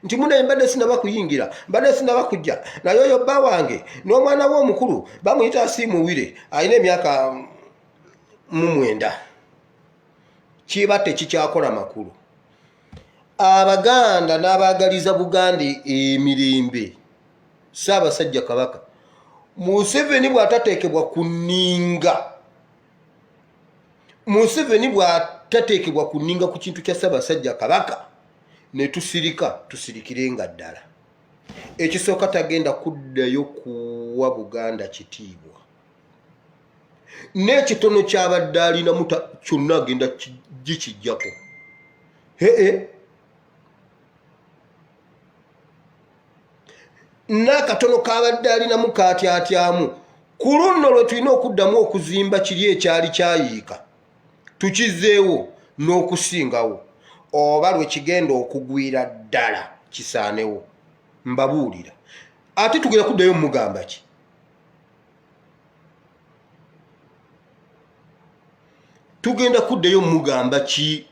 nti munaye mbadde sinaba kuyingira mbadde sinaba kujja naye oyo bba wange n'omwana we omukulu bamuyita Asiimuwire alina emyaka 9 kiba tekikyakola makulu. Abaganda n'abaagaliza Buganda emirembe Ssaabasajja Kabaka Museveni bw'atateekebwa ku nninga Museveni bw'atateekebwa ku nninga ku kintu kya Ssaabasajja Kabaka ne tusirikirenga ddala. Ekisooka tagenda kuddayo kuwa Buganda kitiibwa n'ekitono ky'abadde alinamu kyonna agenda gikijjako. N'akatono k'abadde alinamu kaatyatyamu ku luno lwe tulina okuddamu okuzimba kiri ekyali kyayiika tukizeewo n'okusingawo oba lwe kigenda okugwira ddala kisaanewo. Mbabuulira ate tugenda kuddayo mugamba ki? Tugenda kuddayo mugamba ki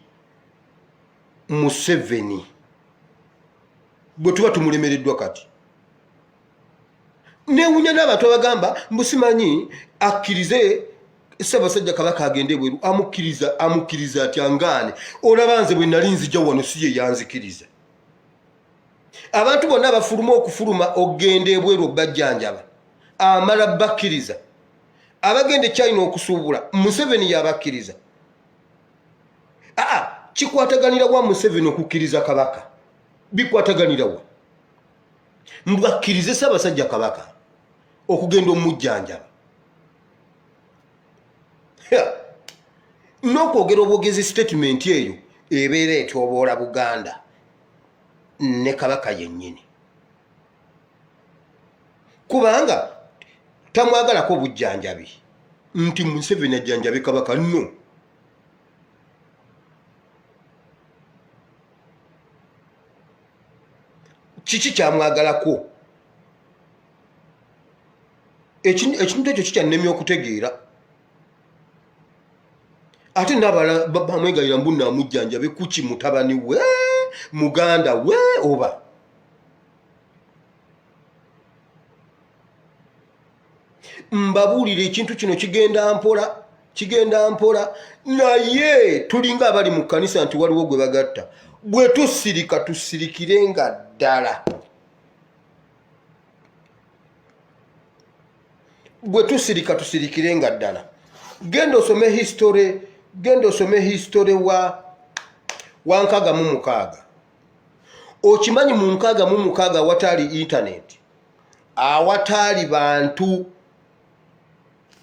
Museveni bwe tuba tumulemereddwa kati? Newunya n'abantu abagamba mbusimanyi akkirize Ssaabasajja Kabaka agende ebweru amukkiriza atya ngaane olaba nze bwe nali nzija wano si ye yanzikiriza. Abantu bonna abafuluma okufuluma okgenda ebweru bajjanjaba amala bakkiriza. Abagenda China okusuubula Museveni yabakkiriza. Kikwataganira wa Museveni okukkiriza Kabaka? Bikwataganira wa? Mbakkirize Ssaabasajja Kabaka okugenda omujjanjaba. N'okwogera obwogezi statement eyo ebeera etyoboola Buganda ne Kabaka yennyini kubanga tamwagalako bujjanjabi nti Museveni ajjanjabe Kabaka. No, kiki kyamwagalako? Ekintu ekyo kikyannemya okutegeera. Ate n'abalala bamwegalira mbunna amujjanjabe kuki mutabani we muganda we oba. Mbabuulira ekintu kino kigenda mpola naye tulinga abali mu kkanisa nti waliwo gwe bagatta. Bwe tusirika tusirikirenga ddala. Bwe tusirika tusirikirenga ddala. Genda osome history wa 16. Okimanyi mu 16 awatali internet, awatali bantu,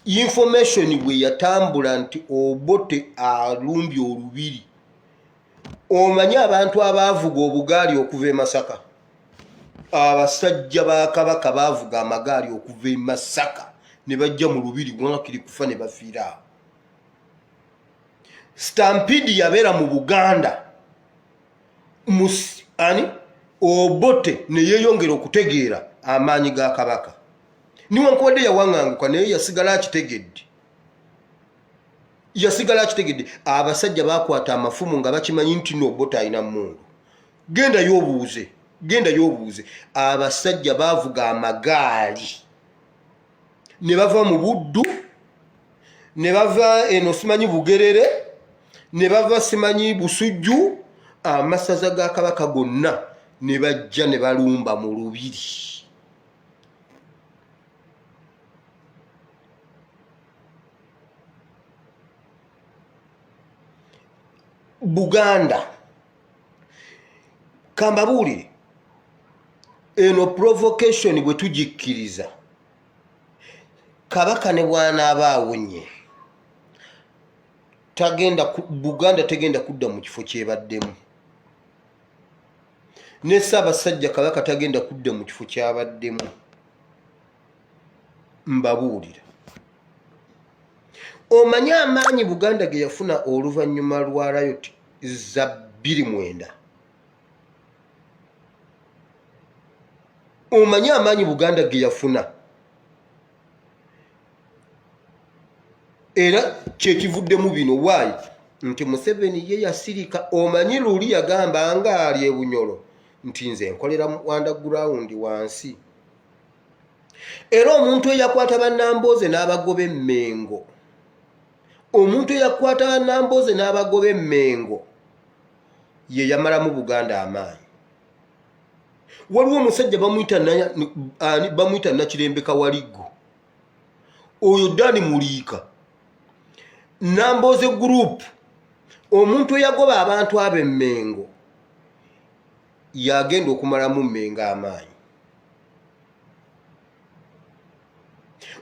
information bwe yatambula nti Obote alumbye olubiri. Omanyi abantu abaavuga obugaali okuva e Masaka? Abasajja ba Kabaka baavuga amagaali okuva e Masaka ne bajja mu lubiri Wankiri kufa ne bafiira awo. Stampede yabeera mu Buganda ani Obote ne yeeyongera okutegeera amaanyi ga Kabaka. Niwankubadde yawaŋŋanguka naye yasigala akitegedde. Abasajja bakwata amafumu nga bakimanyi nti no Obote alina mmundu. Genda y'obuuze. Abasajja baavuga amagaali ne bava mu Buddu, ne bava eno simanyi Bugerere, ne bava simanyi Busujju, amasaza ga Kabaka gonna ne bajja ne balumba mu Lubiri. Buganda kambabuulire eno provocation bwe tugikkiriza, Kabaka ne bw'anaaba awonye Buganda tegenda kudda mu kifo kyebaddemu, ne Ssaabasajja Kabaka tagenda kudda mu kifo kyabaddemu. Mbabuulira, omanyi amaanyi Buganda ge yafuna oluvannyuma lwa Riot za 29. Omanyi amaanyi Buganda ge yafuna, era kyekivuddemu bino. Waayi nti Museveni ye yasirika. Omanyi luli yagamba nga ali e Bunyoro nti nze nkolera underground wansi. Era omuntu eyakwata bannambooze n'abagoba Emmengo, ye yamalamu Buganda amaanyi. Waliwo omusajja bamuyita Nakirembeka Waligo, oyo Dani Muliika, Nambooze group, omuntu eyagoba abantu ab'Emmengo yagenda okumalamu Mmengo amaanyi.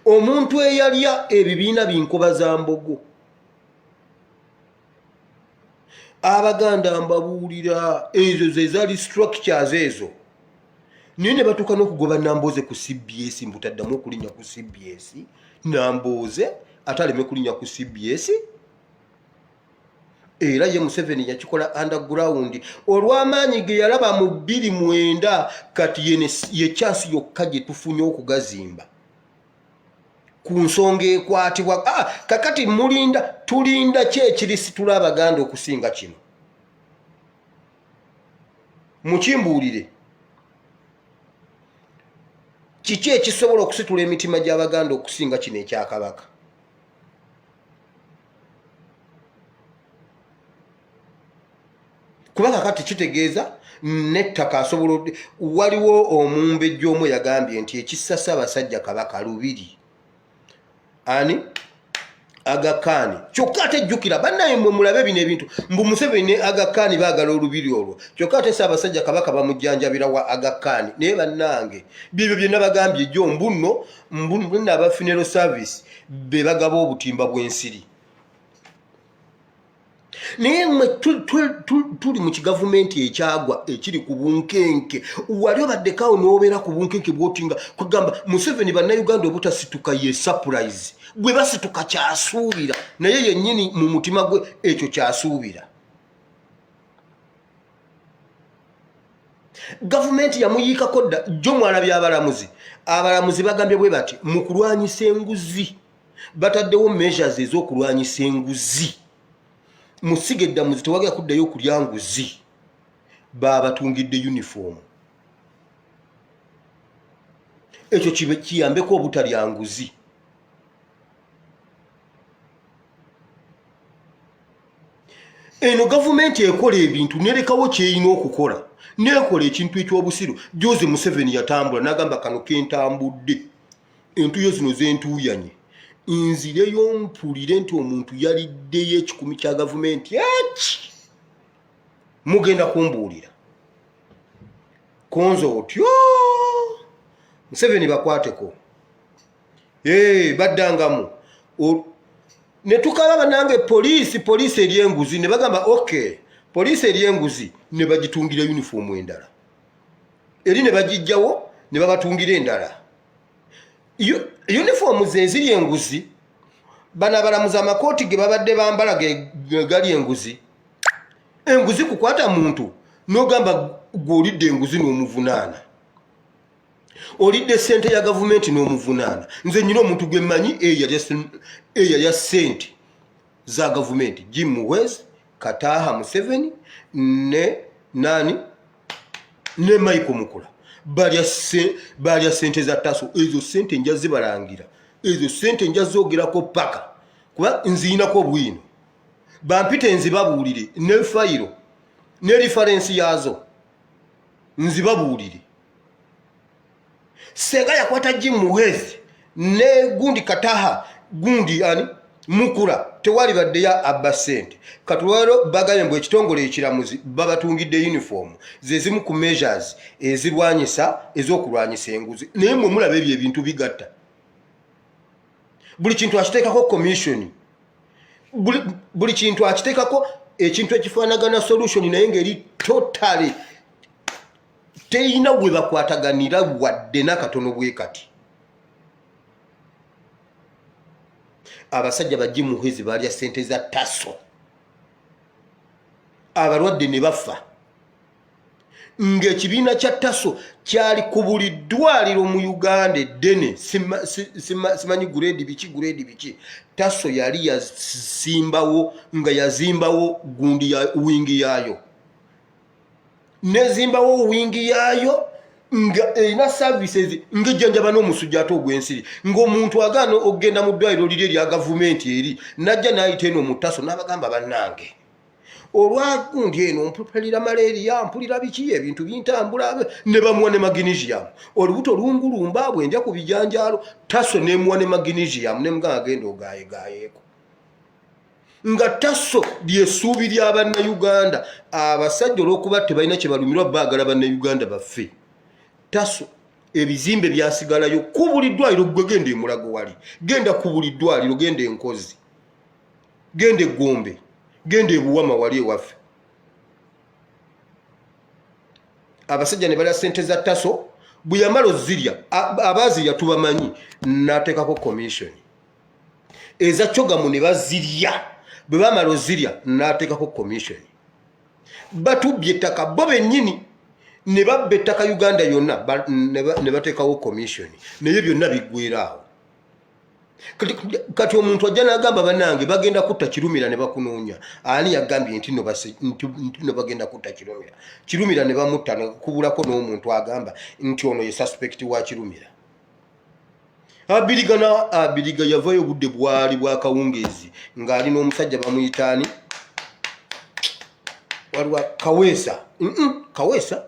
Omuntu eyalya ebibiina binkoba za Mbogo. Abaganda mbabuulira, ezo ze zaali structures ezo. Naye ne batuuka n'okugoba Nambooze ku CBS, mbutaddamu okulinnya ku CBS. Nambooze ataleme kulinnya ku CBS. Era ye Museveni yakikola underground. Olw'amaanyi ge yalaba mu 29 kati ye chance yokka gye tufunye okugazimba ku nsonga ekwatibwa. Kakati tulinda ki ekirisitula Abaganda okusinga kino? Mukimbuulire, kiki ekisobola okusitula emitima gy'Abaganda okusinga kino ekya Kabaka? Kuba kakati kitegeeza n'ettaka asobola. Waliwo omumbejja omu yagambye nti ekissa Ssaabasajja Kabaka Lubiri ani Aga Khan. Kyokka ate jjukira bannaye mmwe mulabe bino ebintu, mbu Museveni ne Aga Khan baagala olubiri olwo. Kyokka ate Ssaabasajja Kabaka bamujjanjabira wa Aga Khan. Naye bannange bibyo bye nabagambye jjo mbuno aba funeral service be bagaba obutimba bw'ensiri. Naye mmwe tuli mu kigavumenti ekyagwa ekiri ku bunkenke. Wali obaddekawo n'obeera ku bunkenke bw'otinga kugamba Museveni bannayuganda obutasituka ye surprise. Bwe basituka kyasuubira, naye yennyini mu mutima gwe ekyo kyasuubira. Gavumenti yamuyiikako dda. Jjo mwalabye abalamuzi bagambye bwe bati mu kulwanyisa enguzi bataddewo measures ez'okulwanyisa enguzi. Musigedda muzi tewagenda kuddayo okulya nguzi, babatungidde uniform. Ekyo kiyambeko obutalya nguzi. Eno gavumenti ekola ebintu nerekawo kyeyina okukola, nekola ekintu ekyobusiru. Jose Museveni yatambula n'agamba kano kentambudde, entuyo zino zentuyanye, nzireyo mpulire nti omuntu yaliddeyo ekikumi kya gavumenti eki. Mugenda kumbuulira konzo otyo Museveni bakwateko. Baddangamu ne tukaba banange poliisi eri enguzi, ne bagamba okay poliisi eri enguzi, ne bagitungira uniform endala eri ne bagijjawo ne babatungira endala. Uniform ze ziri enguzi, banabalamuza amakooti ge babadde bambala gali enguzi. Enguzi kukwata muntu n'ogamba gw'olidde enguzi n'omuvunaana olidde ssente ya gavumenti n'omuvunaana. Nze nyina omuntu gwe mmanyi eyalya ssente za gavumenti, Jim Muhwezi, Kataha Museveni ne Michael Mukula. Balya ssente za Taso. Ezo ssente nja zibalangira, ezo ssente nja zoogerako paka kuba nziinako bwino. Bampite nzibabuulire ne fayiro ne referensi yaazo nzibabuulire. Senga yakwata Jim Muhwezi ne gundi Kataha gundi Mukula tewali baddeya abba ssente. Katulwero bagaye mbwe ekitongole ekiramuzi babatungidde uniform zezimu ku measures ezirwanyisa ez'okulwanyisa enguzi. Naye mwe mulaba ebyo ebintu bigatta. Buli kintu akiteekako commission, buli kintu akiteekako ekintu ekifaanagana solution naye ngeri totally teyina gwe bakwataganira wadde n'akatono bwe kati. Abasajja ba Jim Muhwezi balya ssente za Taso, abalwadde ne bafa. Ng'ekibiina kya Taso kyali ku buli ddwaliro mu Uganda eddene, simanyi grade biki. Taso yali yazimbawo nga yazimbawo gundi ya wingi yaayo, nezimbawo wingi yaayo nga erina services ng'ejjanjaba n'omusujja ate ogw'ensiri. Ng'omuntu agaana okugenda mu ddwaliro liri erya gavumenti eri najja n'ayita eno mu Taso n'abagamba bannange olwagundi eno mpulira malaria, mpulira biki ebintu bintambula, ne bamuwa ne magnesium. Olubuto lungulumba bwe nja ku bijanjaalo, Taso nemuwa ne magnesium ne mugamba agenda ogaayegaayeko. Nga Taso ly'essuubi lya bannayuganda. Abasajja olw'okuba tebalina kye balumirwa baagala bannayuganda baffe. Taso ebizimbe byasigalayo ku buli ddwaliro. Gwe genda Mulago wali, genda ku buli ddwaliro, genda Enkozi, genda Gombe, genda Buwama wali ewaffe. Abasajja ne balya ssente za Taso. Bwe yamala ozirya, abaazirya tubamanyi, n'ateekako commission. Eza Kyogamu ne bazirya, bwe bamala ozirya n'ateekako commission. Batubbye ettaka bo bennyini ne babba ettaka Uganda yonna ne bateekawo commission. Naye byonna biggweeraawo. Kati omuntu ajja n'agamba bannange bagenda kutta Kirumira ne bakunoonya. Ani yagambye nti no bagenda kutta Kirumira? Kirumira ne bamutta ne kubulako n'omuntu agamba nti ono ye suspect wa Kirumira. Abiriga yavayo obudde bwali bwa kawungeezi ng'ali n'omusajja bamuyitaani waliwo Kaweesa.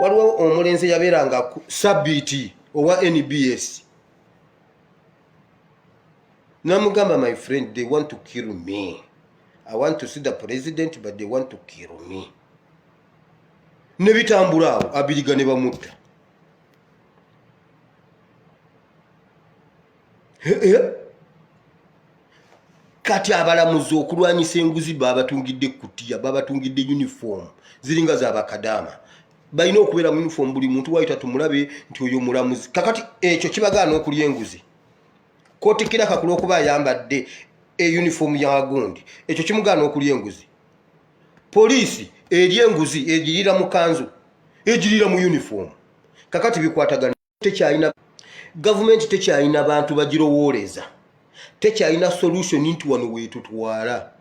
Waliwo omulenzi yabeeranga Sabiti owa NBS. Namugamba, my friend, they want to kill me. I want to see the president, but they want to kill me. Ne bitambula awo, Abiriga ne bamutta. Kati abalamuzi okulwanyisa enguzi babatungidde kutiya, babatungidde uniform ziringa za bakadama. Balina okubeera mu uniform buli muntu wayita tumulabe nti oyo mulamuzi. Kakati ekyo kibagaana okulya enguzi. Kooti kiraka kulw'okuba ayambadde uniform ya gundi, ekyo kimugaana okulya enguzi. Poliisi erya enguzi egirira mu kanzu, egirira mu uniform. Kakati bikwatagana. Tekyalina gavumenti, tekyalina bantu bagirowooleza, tekyalina solution nti wano weetutwala,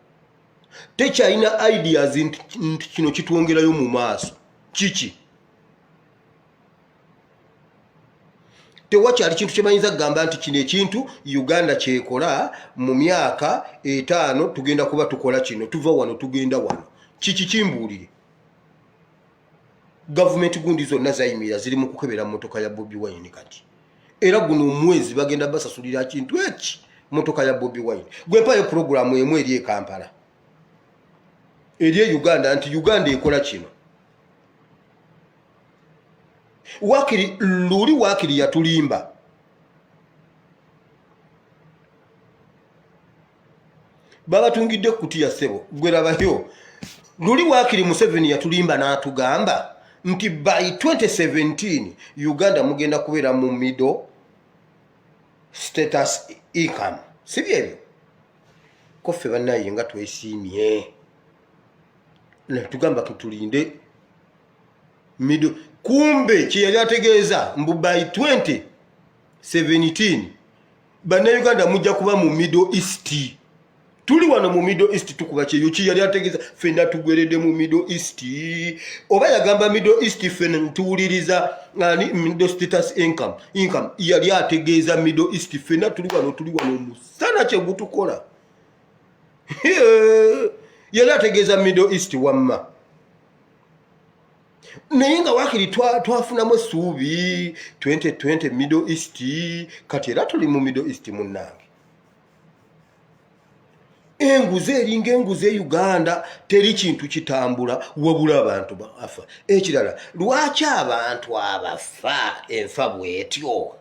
tekyalina ideas nti kino kitwongerayo mu maaso. Kiki? Tewakyali kintu kye bayinza kugamba nti kino ekintu Uganda kyekola mu myaka 5 tugenda kuba tukola kino, tuva wano tugenda wano. Kiki kimbuulire? Gavumenti gundi zonna zayimira ziri mu kukebera motoka ya Bobi Wine kati. Era guno omwezi bagenda basasulira kintu eki motoka ya Bobi Wine. Gwempayo programu emu eri e Kampala, eri Uganda, nti Uganda ekola kino. Wakiri yatulimba. Babatungidde kutiya ssebo, gwerabayo. Luli Wakiri Museveni yatulimba n'atugamba nti by 2017 Uganda mugenda kubeera mu middle status income. Si byebyo? Koffe bannaye nga twesiimye. tugamba tulinde middle kumbe kiyali ategeeza mbu by 2017 bannayuganda mujja kuba mu Middle East. Tuli wano mu Middle East tukuba kyeyo kiyali ategeeza fenna tugweredde mu Middle East. Oba yagamba Middle East fenna tuwuliriza middle status income yali ategeeza Middle East fenna tuli wano musana kye gutukola. Yali ategeeza Middle East wamma. Naye nga wakiri twafunamu essuubi 2020 Middle East kati era tuli mu Middle East munnange. Enguze eringa enguze Uganda teri kintu kitambula wabula abantu bafa. Ekirala lwaki abantu abafa enfa bwetyo?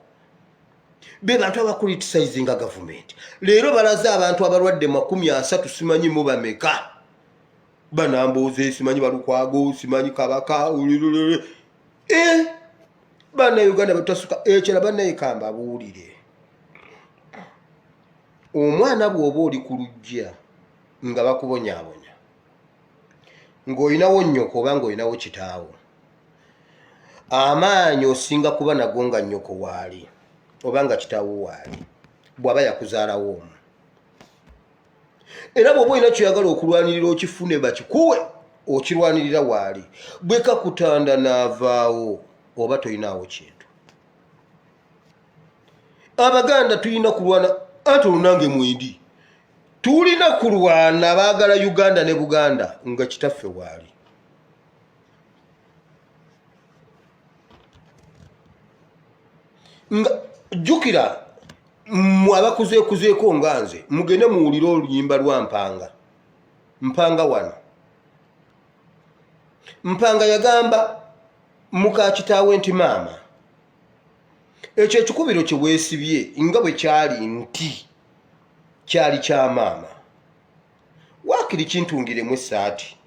Be bantu abakulitisizinga government. Leero balaze abantu abalwadde 30 simanyi mu bameka. Banamboze simanyi balukwago simanyi kabaka bana Uganda batasuka ekira bana ikamba abuulire omwana bw'oba oli ku lujja nga bakubonyaabonya ng'olinawo nnyoko oba ng'olinawo kitaawo amaanyi osinga kuba nago nga nnyoko waali oba nga kitaawo waali bw'aba yakuzaalawo omu. Era bw'oba olina kyoyagala okulwanirira okifune bakikuwe okirwanirira waali bweka kutanda n'avaawo oba tolinaawo kintu. Abaganda tulina kulwana ate olunange mwendi tulina kulwana baagala Uganda ne Buganda nga kitaffe waali. Jjukira abakuzeekuzeeko nga nze mugende muwulire oluyimba lwa Mpanga wano. Mpanga yagamba muka kitaawe nti maama ekyo ekikubiro kye weesibye nga bwe kyali nti kyali kya maama waakiri kintungiremu essaati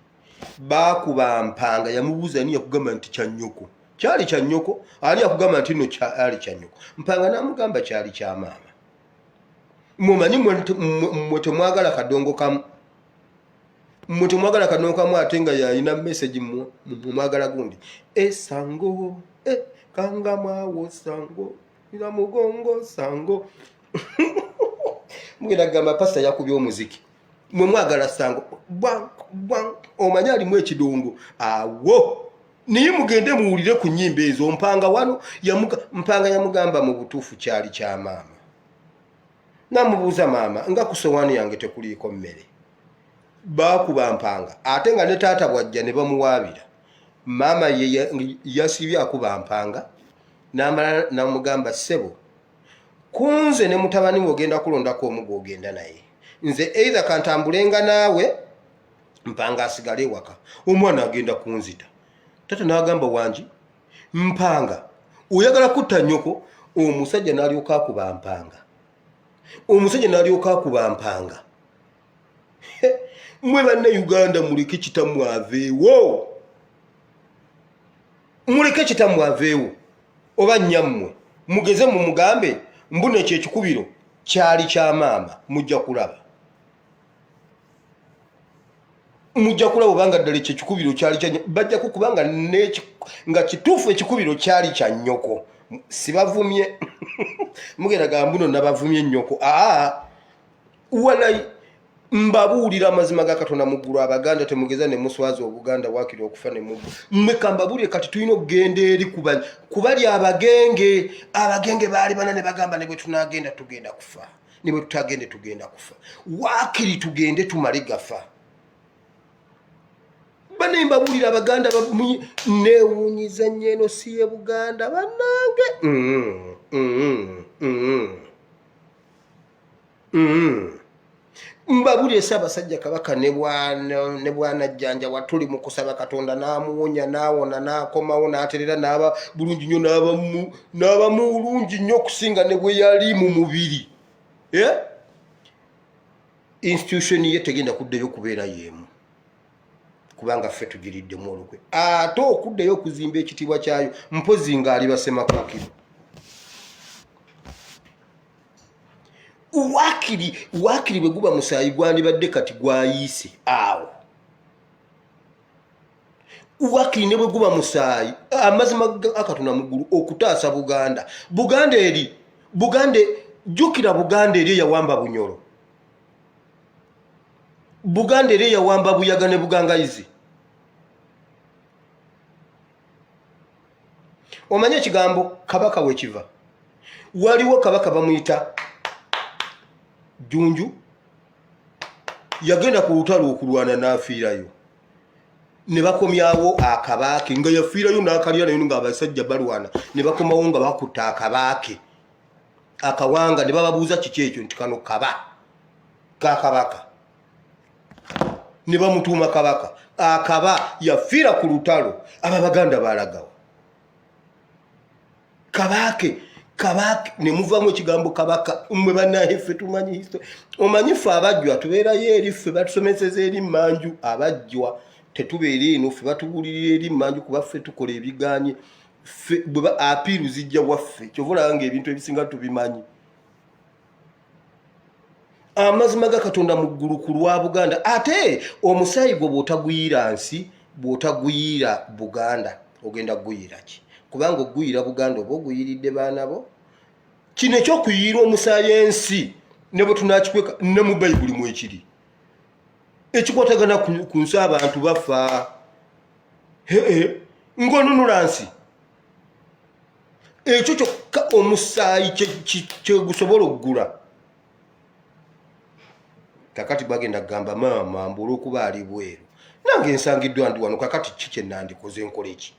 baakuba Mpanga yamubuuza ani yakugamba nti kya nnyoko kyali kya nnyoko ani yakugamba nti nno kyali kya nnyoko Mpanga n'amugamba kyali kya maama. Mumanyi mwe temwagala kadongo kamu ate nga yalina message mu mwagala gundi esango kanga mwawo sango ina mugongo sango mugenda gamba pasta yakubye omuziki mwe mwagala sango omanyi alimu ekidongo awo niye mugende muwulire ku nnyimba ezo. Mpanga wano Mpanga yamugamba mu butuufu kyali kya maama. Namubuuza maama nga ku sowaani yange tekuliiko mmere. Baakuba Mpanga ate nga ne taata bwajja ne bamuwaabira. Maama yasibye akuba Mpanga n'amala namugamba ssebo kunze ne mutabani we ogenda kulondako omu gw'ogenda naye nze either kantambulenga naawe Mpanga asigale ewaka omwana agenda kunzita. Taata n'agamba wangi Mpanga oyagala kutta nnyoko. Omusajja n'alyoka akuba Mpanga. Mwe banne Uganda muleke kitammwe aveewo. Muleke kitammwe aveewo oba nnyammwe mugeze mu mugambe mbune ekyo ekikubiro kyali kya maama mujja kulaba. Obanga ddala ekyo ekikubiro kyali kya bajja kukubanga nga kituufu ekikubiro kyali kya nnyoko. Sibavumye mugenda gamba mbuno nabavumye nnyoko. Walayi mbabuulira amazima ga Katonda mu ggulu Abaganda temugeza ne muswaza Obuganda waakiri okufa ne muggu. Mmeka mbabuulire kati tulina okugenda eri kubali abagenge baali bana ne bagamba ne bwe tunagenda tugenda kufa ne bwe tutagende tugenda kufa waakiri tugende tumale gafa. Bane mbabuulira Abaganda neewuunyiza nnyo eno si ye Buganda bannange. Mbabuulire Ssaabasajja Kabaka ne bwanajjanja watuli mu kusaba Katonda n'amuwonya n'awona n'akomawo n'aterera n'aba bulungi nnyo n'aba mulungi nnyo okusinga ne bwe yali mu mubiri. Institution ye tegenda kuddayo kubeera y'emu kubanga ffe tugiriddemu olukwe ate okuddayo okuzimba ekitiibwa kyayo mpozi ng'ali Basemakookiro. Waakiri bwe guba musaayi gwandibadde kati gwayiise awo. Wakiri ne bwe guba musaayi amazima akatuna muggulu okutaasa Buganda. Buganda jjukira Buganda eri eyawamba Bunyoro. Buganda eri eyawamba Buyaga ne Bugangayizi. Omanye ekigambo kabaka wekiva. Waliwo kabaka bamuyita Junju, yagenda ku lutalo okulwana n'afiirayo. Ne bakomyawo akabaake nga yafiirayo n'akalya nayo ng'abasajja balwana. Ne bakomawo nga bakutta akabaake akawanga, ne bababuuza kiki ekyo nti kano kaba ka kabaka. Ne bamutuuma kabaka. Akaba yafiira ku lutalo, Abaganda balagawo. Kabake ne muvamu ekigambo kabaka. Mmwe bannaye ffe tumanyi history. Omanyi ffe abajjwa tubeerayo eri ffe batusomeseza eri Mmanju. Abajjwa tetubeera eno ffe batubulirira eri Mmanju kuba ffe tukola ebiganye. Ffe bwe apiiru zijja waffe. Kyova olaba ng'ebintu ebisinga tubimanyi. Amazima ga Katonda mu ggulu ku lwa Buganda. Ate omusaayi gwo bw'otaguyira nsi, bw'otaguyira Buganda, ogenda kuguyira ki? Kubanga oguyira Buganda oba oguyiridde baana bo. Kino eky'okuyira omusaayi ensi ne bwe tunaakikweka ne mu Bayibuli mu ekiri. Ekikwatagana ku nsi abantu bafa. Ng'onunula nsi. Ekyo kyokka omusaayi kye gusobola okugula. Kakati bagenda kugamba maama mbula okuba ali bweru. Nange nsangiddwa ndi wano, kakati ki kye nandikoze nkola eki?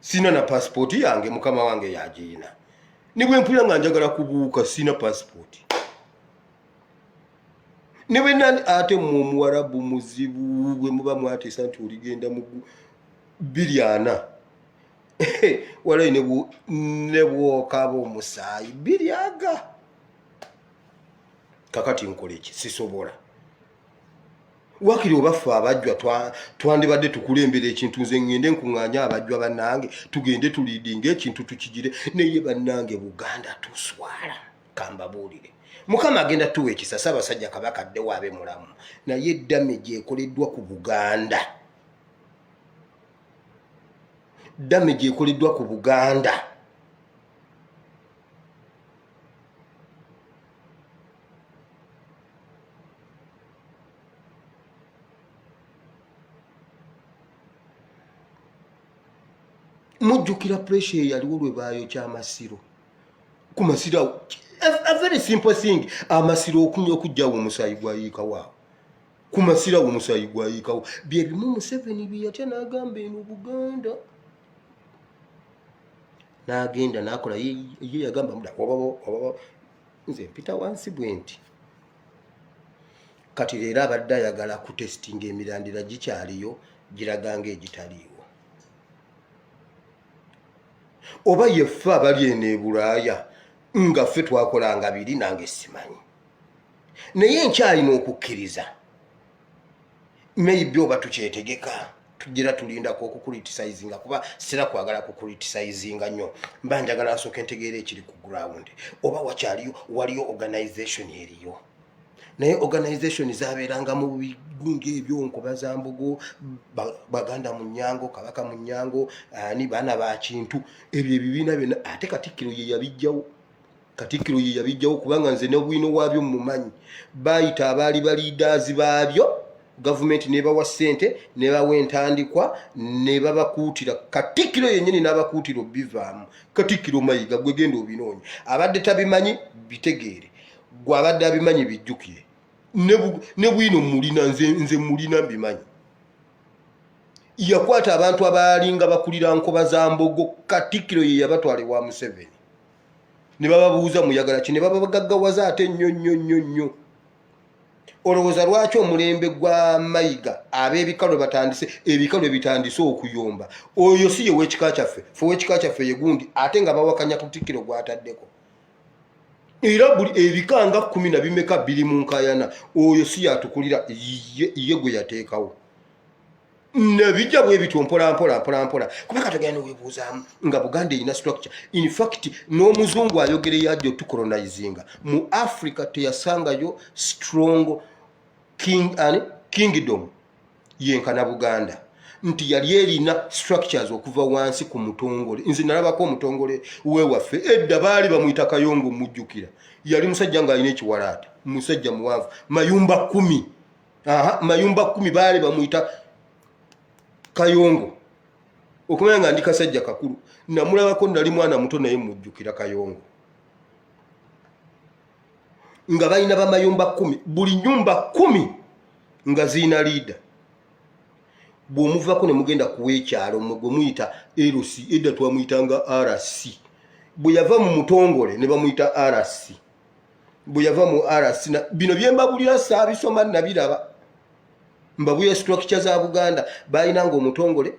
Sina na passport yange, mukama wange yagiina. Ne bwe mpulira nga njagala kubuuka sina passport. Ne bwe nani ate mu Muwarabu muzibu bwe muba mwateesa nti oligenda mu 240. Walayi ne bw'okaba omusaayi 200. Kakati nkola eki? Sisobola. Wakiri obaffe abajjwa twandibadde tukulembera ekintu, nze ngende nkuŋŋaanya abajjwa bannange tugende tuliidinga ekintu tukigire, naye bannange Buganda tuswala. Kambabuulire, Mukama agenda tuwa ekisa, Ssaabasajja Kabaka addewo abe mulamu, naye eddamage ekoleddwa ku Buganda. Damage ekoleddwa ku Buganda. Mujjukira pressure yaliwo lwe baayokya Amasiro. Ku Masiro, a very simple thing. Amasiro okujjawo omusaayi gwayiikawo. Ku Masiro omusaayi gwayiikawo. Bye bimu Museveni bye yatya n'agamba eno Buganda. N'agenda n'akola ye yagamba muda nze mpita wansi bwe nti. Kati leero abadde ayagala kutestinga emirandira gikyaliyo, giraga ng'egitaliiwo. Oba yeffe abali eno e Bulaaya nga ffe twakolanga biri nange simanyi. Naye nkyalina okukkiriza. Maybe oba tukyetegeka, tugira tulindako okukulitisizinga kuba sira kwagala kukulitisizinga nnyo. Mba njagala nsooke ntegeera ekiri ku ground. Oba waliyo organization eriyo. Naye organization zabeeranga mu bigunga ebyo, Nkobazambogo, Baganda mu Nnyango, Kabaka mu Nnyango, ani baana ba Kintu, ebyo ebibiina byonna. Ate Katikkiro ye yabijjawo. Katikkiro ye yabijjawo kubanga nze n'obwino waabyo mumanyi. Baayita abaali leaders baabyo, gavumenti nebawa ssente, nebawa entandikwa, ne babakuutira. Katikkiro yennyini n'abakuutira bivaamu. Katikkiro Mayiga gwe genda obinoonye. Abadde tabimanyi bitegeere. Gwe abadde abimanyi bijjukire. Ne bwino mulina, nze mulina mbimanyi. Yakwata abantu abaalinga bakulira Nkobazambogo, Katikkiro ye yabatwala ewa Museveni. Ne bababuuza muyagala ki, ne babagaggawaza ate nnyo. Olowooza lwaki omulembe gwa Mayiga ab'ebikalo batandise, ebikalo ebitandise okuyomba? Oyo si ye w'ekika kyaffe, ffe w'ekika kyaffe ye gundi, ate nga bawakanya Katikkiro gw'ataddeko. Era buli ebikanga 10 na bimeka biri mu nkaayana, oyo si yatukulira, ye gwe yateekawo. Nebijja bwe bityo mpola. Kubanga tugenda weebuuzaamu nga Buganda erina structure. In fact, n'omuzungu ayogere yajja otukolonizinga. Mu Africa teyasangayo strong kingdom yenkana Buganda. nti yali erina structures okuva wansi ku mutongole. Nze nalabako omutongole wewaffe edda baali bamuyita Kayongo mujjukira. Yali musajja ng'alina ekiwalaata, musajja muwanvu, mayumba 10. Mayumba 10 baali bamuyita Kayongo. Okumanya nga ndi kasajja kakulu, namulabako nali mwana muto naye mujjukira Kayongo. Nga balina bamayumba 10, buli nyumba 10 nga zina leader. Bw'omuvako ne mugenda kuweekyalo gwe muyita LC, edda twamuyitanga RC. Bwe yava mu mutongole ne bamuyita RC. Bwe yava mu RC bino bye mbabulira saabisoma nabiraba. Mbabuye structure za Buganda bayinanga omutongole,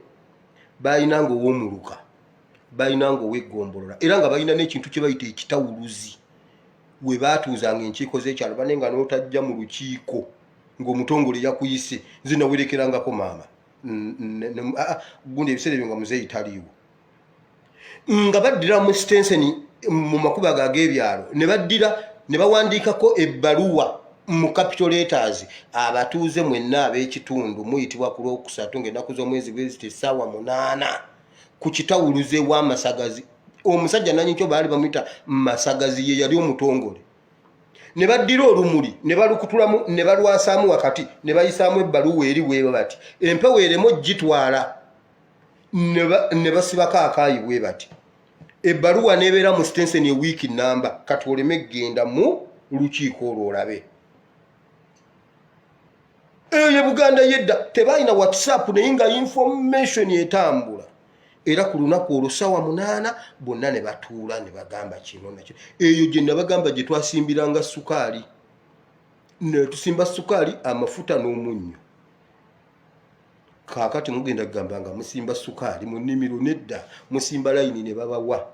bayinanga ow'omuluka, bayinanga ow'eggombolola, era nga bayina n'ekintu kye bayita ekitawuluzi. We baatuuzanga enkiiko z'ekyalo banenga n'otajja mu lukiiko ng'omutongole yakuyise, nze nawerekerangako maama. Gundi ebiseera ebyo nga muzeeyi taliiwo. Nga baddira mu Stenseni mu makuba ag'ebyalo ne baddira ne bawandiikako ebbaluwa mu capital letters abatuuze mwenna ab'ekitundu muyitibwa ku Lwokusatu ng'ennaku z'omwezi gw'ezita essaawa 8 ku kitawuluze w'amasagazi. Omusajja nannyikyo baali bamuyita Masagazi, ye yali omutongole. Ne baddira olumuli ne balukutulamu ne balwasaamu wakati ne bayisaamu ebbaluwa eri bwe bati empewo eremo gitwala ne basibako akaayi bwe bati. Ebbaluwa nebeera mu Stenseni wiiki namba kati oleme genda mu lukiiko olwo olabe. Eyo Buganda yedda tebalina WhatsApp naye nga information etambula. Era ku lunaku olwo ssaawa 8 bonna ne batuula ne bagamba kino nakyo. Eyo gye nabagamba gye twasimbiranga sukaali. Ne tusimba sukaali, amafuta n'omunnyo. Kaakati mugenda kugamba nga musimba sukaali mu nnimiro nedda musimba layini ne babawa.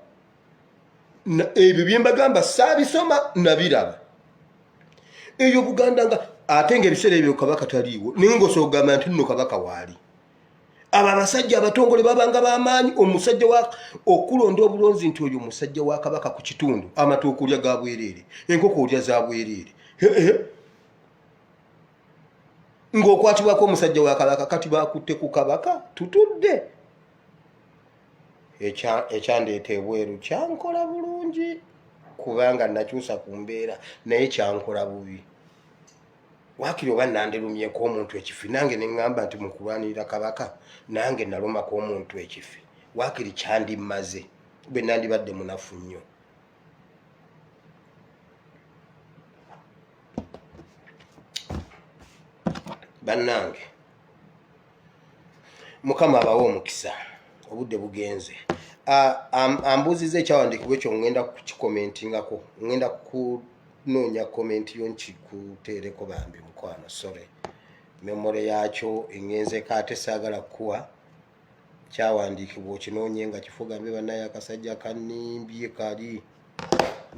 Ebyo bye mbagamba saabisoma nabiraba. Eyo Buganda nga ate ng'ebiseera ebyo Kabaka taliiwo naye ng'osogamba nti nno Kabaka waali. Abo abasajja abatongole babanga b'amaanyi, omusajja wa okulonda obulonzi nti oyo musajja wa Kabaka ku kitundu, amatooke olya ga bwereere, enkoko olya za bwereere. Ng'okwatibwako omusajja wa Kabaka kati bakutte ku Kabaka tutudde. Ekyandeeta ebweru kyankola bulungi kubanga nakyusa ku mbeera naye kyankola bubi. Wakiri oba nandirumyeko omuntu ekifi nange ne ngamba nti mukulwanirira Kabaka nange nalumako omuntu ekifi. Wakiri kyandimaze bwe nandibadde munafu nnyo. Bannange Mukama abawo omukisa obudde bugenze. Ambuuziza ekyawandiikibwa ekyo ngenda kukikomentingako, ngenda kunoonya komenti yo nkikuteereko bambi mukwano, sorry. Memore yakyo engenzeeko ate saagala kuwa kyawandiikibwa okinoonye nga kifugambe bannaye akasajja kannimbye kali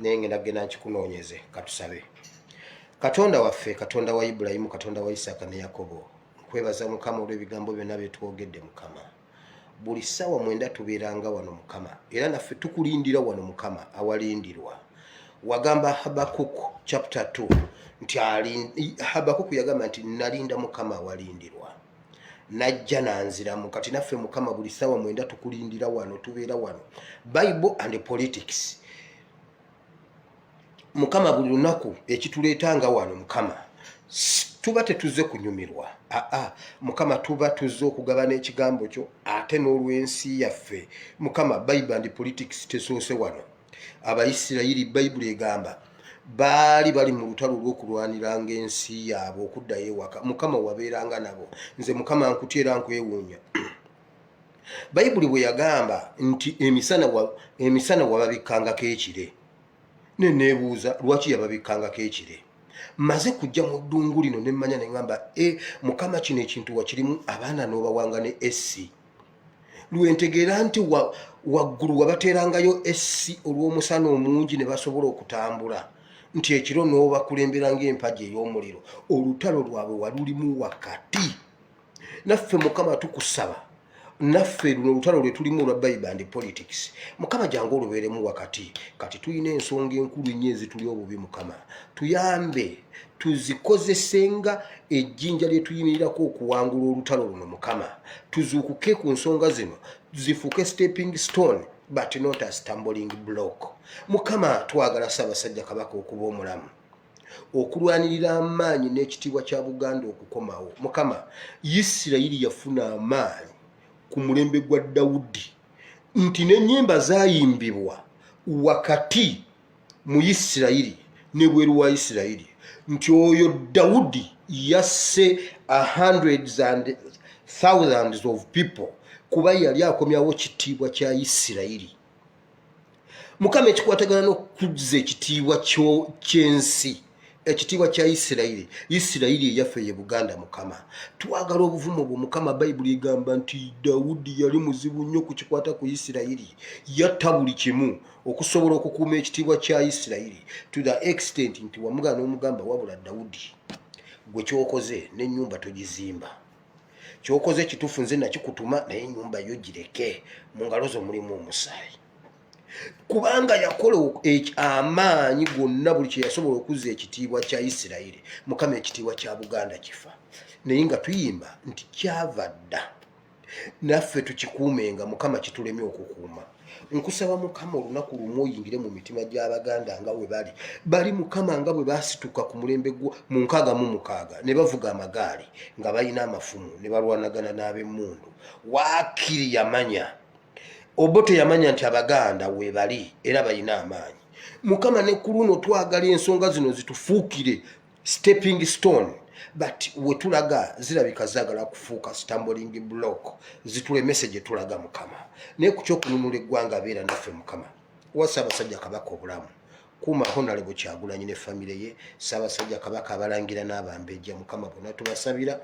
naye ngenda kugenda nkikunoonyeze. Katusabe. Katonda waffe, Katonda wa Ibulayimu, Katonda wa Isaaka ne Yakobo, nkwebaza Mukama olw'ebigambo byonna bye twogedde Mukama. Buli ssaawa mwenda tubeeranga wano Mukama, era naffe tukulindira wano Mukama awalindirwa. Wagamba Habakuku chapter 2 nti Habakuku yagamba nti nalinda Mukama awalindirwa. Najja nanziramu kati naffe Mukama buli ssaawa mwenda tukulindira wano, tubeera wano. Bible and politics. Mukama buli lunaku ekituleetanga wano Mukama tuba tetuze kunyumirwa. Mukama tuba tuzze okugabana ekigambo kyo ate n'olw'ensi yaffe. Mukama Bible and politics tesoose wano. Abayisirayiri Bible egamba bali mu lutalo lw'okulwaniranga ensi yaabwe okuddayo ewaka. Mukama wabeeranga nabo. Nze Mukama nkutyera nkwewuunya. Bible bwe yagamba nti emisana wababikangako ekire. Neneebuuza lwaki yababikangako ekire. Maze kujja mu ddungu lino ne mmanya ne ngamba Mukama kino ekintu wakirimu abaana n'obawanga ne essi. Lwentegeera nti waggulu wabateerangayo essi olw'omusana omungi ne basobola okutambula. Nti ekiro n'obakulembera ng'empagi ey'omuliro. Olutalo lwabwe walulimu wakati. Naffe Mukama tukusaba naffe luno olutalo lwe tulimu olwa Bible and politics mukama jangu olubeeremu wakati kati tulina ensonga enkulu nnyo ezituli obubi mukama tuyambe tuzikozesenga ejjinja lye tuyimirirako okuwangula olutalo luno mukama tuzuukuke ku nsonga zino zifuuke stepping stone but not a stumbling block mukama twagala Ssaabasajja Kabaka okuba omulamu okulwanirira amaanyi n'ekitiibwa kya Buganda okukomawo mukama Isirayiri yafuna amaanyi ku mulembe gwa Dawudi nti n'ennyimba zaayimbibwa wakati mu Isirayiri ne bweru wa Isirayiri nti oyo Dawudi yasse hundreds and thousands of people kuba yali akomyawo kitiibwa kya Isirayiri mukama ekikwatagana n'okuzza ekitiibwa ky'ensi ekitiibwa kya Isirayiri eyaffe ye Buganda mukama twagala obuvumo bwo mukama Bayibuli egamba nti Dawudi yali muzibu nnyo ku kikwata ku Isirayiri yatta buli kimu okusobola okukuuma ekitiibwa kya Isirayiri to the extent nti wamugana n'omugamba wabula Dawudi gwe kyokoze n'ennyumba togizimba kyokoze kituufu nze nakikutuma naye ennyumba yo gireke mu ngalo zo mulimu omusaayi kubanga yakola amaanyi gonna buli kye yasobola okuzza ekitiibwa kya Isirayiri mukama ekitiibwa kya Buganda kifa naye nga tuyimba nti kyava dda naffe tukikuumenga mukama kitulemye okukuuma nkusaba mukama olunaku lumu oyingire mu mitima gy'Abaganda nga bwe bali mukama nga bwe baasituka ku mulembe mu 66 ne bavuga amagaali nga balina amafumu ne balwanagana n'ab'emmundu waakiri yamanya Obote yamanya nti Abaganda we bali era balina amaanyi mukama ne ku luno twagala ensonga zino zitufuukire stepping stone but we tulaga zirabika zaagala kufuuka stumbling block zitule message tulaga mukama naye ku kyokununula eggwanga beera naffe mukama wa Ssaabasajja Kabaka obulamu kuuma Honorable Kyagulanyi ne famire ye Ssaabasajja Kabaka abalangira n'abambejja mukama bonna tubasabira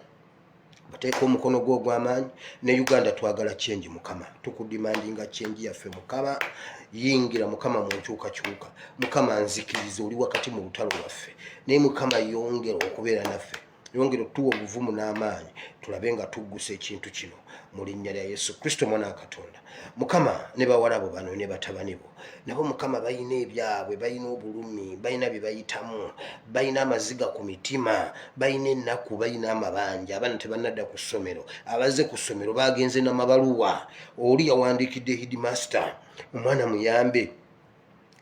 bateeka omukono gwo ogw'amaanyi ne Uganda twagala change mukama tukudimandinga change yaffe mukama yingira mukama mu nkyukakyuka mukama nzikiriza oli wakati mu lutalo lwaffe naye mukama yongera okubeera naffe yongera otuwa obuvumu n'amaanyi tulabe nga tugguse ekintu kino mu linnya lya Yesu Kristo mwana wa Katonda mukama ne bawala abo bano ne batabani bo nabo mukama bayina ebyabwe bayina obulumi bayina bye bayitamu bayina amaziga ku mitima bayina ennaku bayina amabanja abaana tebannadda ku ssomero abaze ku ssomero bagenze n'amabaluwa oli yawandiikidde headmaster omwana muyambe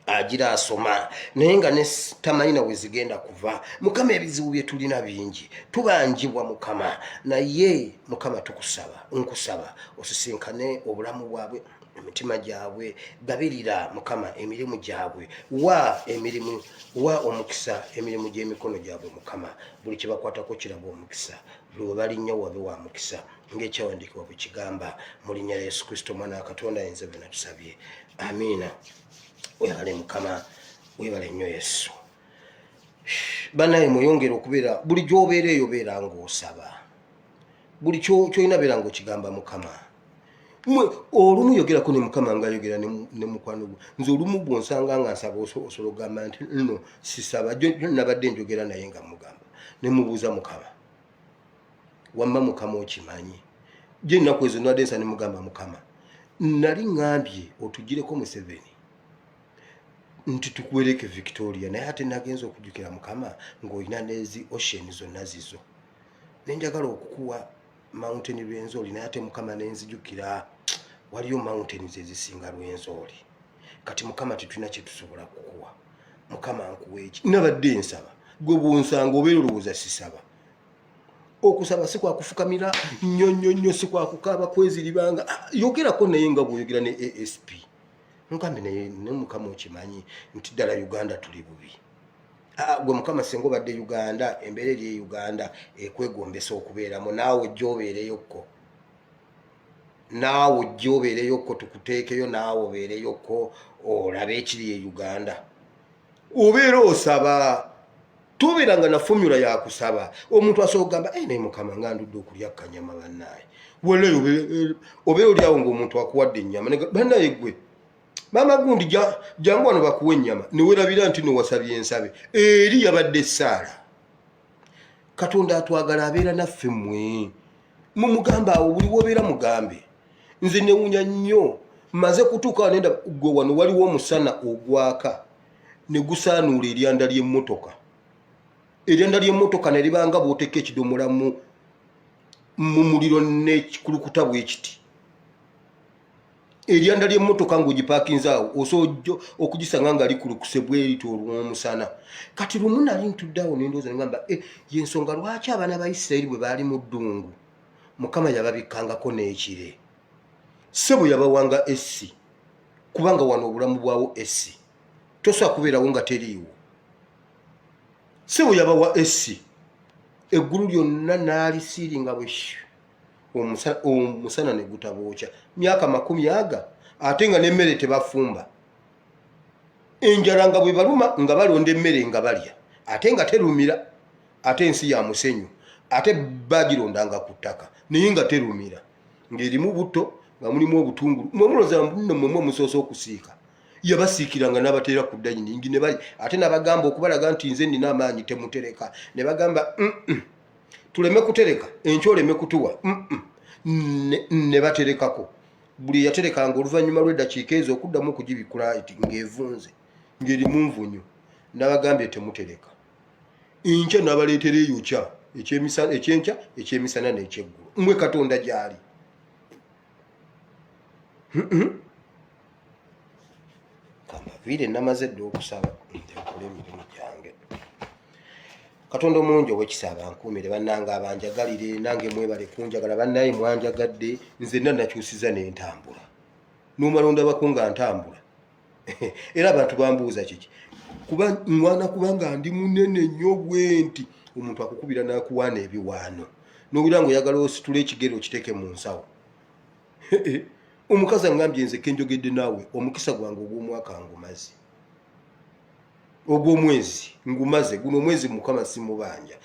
agira asoma naye nga ne tamayina we zigenda kuva mukama ebizibu bye tulina bingi tubanjibwa mukama naye mukama tukusaba nkusaba osisinkane obulamu bwabwe emitima gyabwe gabirira mukama emirimu gyabwe wa omukisa emirimu gy'emikono gyabwe mukama buli kye bakwatako kiraba omukisa buli we balinnya wabe wa mukisa ng'ekyawandiikibwa bwe kigamba mu linnya lya Yesu Kristo mwana wa Katonda ayinza byonna tusabye amiina webale mukama webale nnyo Yesu banaye muyongere okubeera buli gy'obeera eyo beera ng'osaba buli kyolina beera ng'okigamba mukama olumu yogerako ne mukama ng'ayogera ne mukwano gwe nze olumu bw'onsanga nga nsaba osobola okugamba nti nno sisaba nabadde njogera naye nga mugamba ne mubuuza mukama wamma mukama okimanyi gye ennaku ezo nwadde nsa ne mugamba mukama nali ŋŋambye otugireko Museveni nti tukuwereke Victoria naye ate nagenza okujjukira mukama ng'olina n'ezi ocean zonna zizo nenjagala okukuwa mountain Lwenzori naye ate mukama nenzijjukira waliyo mountains ezisinga Lwenzori kati mukama tetulina kye tusobola kukuwa mukama nkuwa eki nabadde nsaba gwe bw'onsanga obeera olowooza sisaba okusaba si kwakufukamira nnyo si kwakukaaba kweziribanga yogerako naye nga bw'oyogera ne ASP nkambe ne mukama okimanyi nti ddala Uganda tuli bubi gwe mukama singa obadde Uganda embeera eri Uganda ekwegombesa okubeeramu naawe gy'obeereyokko tukuteekeyo naawe obeereyokko olabe ekiri e Uganda obeera osaba tubeeranga na formula ya kusaba omuntu asobola okugamba naye mukama nga ndudde okulya kanyama bannaye weleyo obeera oli awo ng'omuntu akuwadde ennyama bannaye gwe mama gundi jangu wano bakuwa ennyama newerabira nti nowasabye ensabe eri yabadde Saala Katonda atwagala abeera naffe mmwe mumugamba awo buli wobeera mugambe nze newunya nnyo maze kutuuka nenda gwe wano waliwo omusana ogwaka ne gusaanuula eryanda ly'emmotoka ne libanga bw'oteeka ekidomola mu muliro n'ekikulukuta bwe kiti eryanda ly'emmotoka ng'ogipaakinze awo osobola okugisanga nga likulukuse bwe lito olw'omusana. Kati lumu nali ntudde awo n'endowooza ngamba y'ensonga lwaki abaana ba Isirayiri bwe baali mu ddungu Mukama yababikkangako n'ekire. Ssebo yabawanga essi kubanga wano obulamu bwawo essi tosobola kubeerawo nga teriiwo. Ssebo yabawa essi eggulu lyonna n'alisiiringa bweshu omusana ne gutabookya myaka 10 ate nga n'emmere tebafumba. Enjala nga bwe baluma nga balonda emmere nga balya ate nga terumira ate ensi ya musenyu ate bagirondanga ku ttaka naye nga terumira ng'erimu butto nga mulimu obutungulu mwemuloza nno mmwe musoosa okusiika. Yabasiikiranga n'abateera ku dayiningi ne bali ate n'abagamba okubalaga nti nze nnina amaanyi temutereka ne bagamba tuleme kutereka enkya oleme kutuwa ne baterekako. Buli yaterekanga oluvannyuma lw'eddakiika ezo okuddamu okugibikula ng'evunze ng'erimu nvunyu n'abagambye temutereka. Enkya n'abaleetera eyokya ekyenkya ekyemisana n'ekyeggulu. Mmwe Katonda gy'ali. Kambaviire namaze dde okusaba nteekole emirimu gyange. Katonda omulungi ow'ekisa abankuumire bannange abanjagalire nange mwebale kunjagala bannaye mwanjagadde nze nakyusiza n'entambula n'omala ondabako nga ntambula era abantu bambuuza kiki kuba nwana kubanga ndi munene nnyo bwe nti omuntu akukubira n'akuwaana ebiwaano n'owulira ng'oyagala ositula ekigero okiteeke mu nsawo. Omukazi angambye nze kenjogedde naawe omukisa gwange ogw'omwaka ngumaze ogw'omwezi ngumaze guno omwezi Mukama simubanja.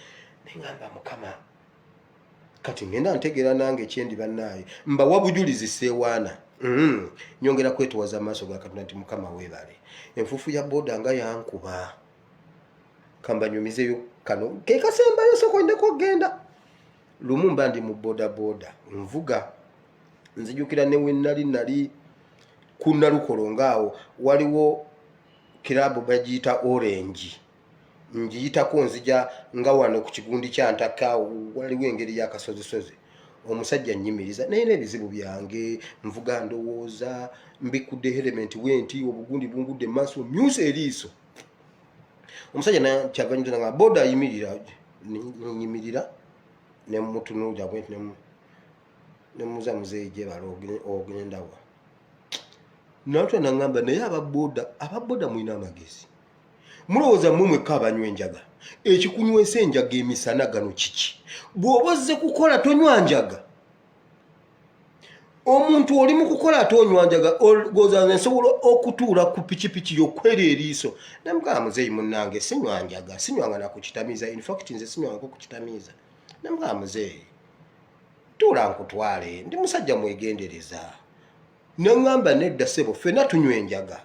Neŋŋamba Mukama kati ngenda ntegeera nange kyendi bannaaye mbawa bujulizi seewaana. Nyongera kwetowaza amaaso ga Katonda nti Mukama weebale. Enfuufu ya booda nga yankuba kambanyumizeyo kano ke kasembayo sokoindeko genda. Lumu mba ndi mu booda nvuga nzijukira ne nali ku Nalukolo ngaawo waliwo kirabu bagiyita Orange ngiyitako nzija nga wano ku kigundi kya Ntaka waliwo engeri y'akasozisozi. Omusajja nnyimiriza naye n'ebizibu byange nvuga ndowooza mbikudde element wenti obugundi bungudde maaso myuse eriiso. Omusajja nakyava nyiza nga boda ayimirira ne mutunuuja bwe ne muza muzeeyi gye balo ogenda wa. Natwe nangamba naye ababoda mulina amagezi. Mulowooza mmwekka abanywa enjaga ekikunywesa enjaga emisana gano kiki? Bw'oba ozze kukola tonywa njaga. Omuntu oli mu kukola atonywa njaga olowooza nsobola okutuula ku pikipiki yokwera eriiso. Namugamba muzeeyi munnange sinywa njaga sinywanga na kukitamiiza. In fact nze sinywanga kukitamiiza. Namugamba muzeeyi tuula nkutwale ndi musajja mwegendereza. Nangamba nedda ssebo ffenna tunywa enjaga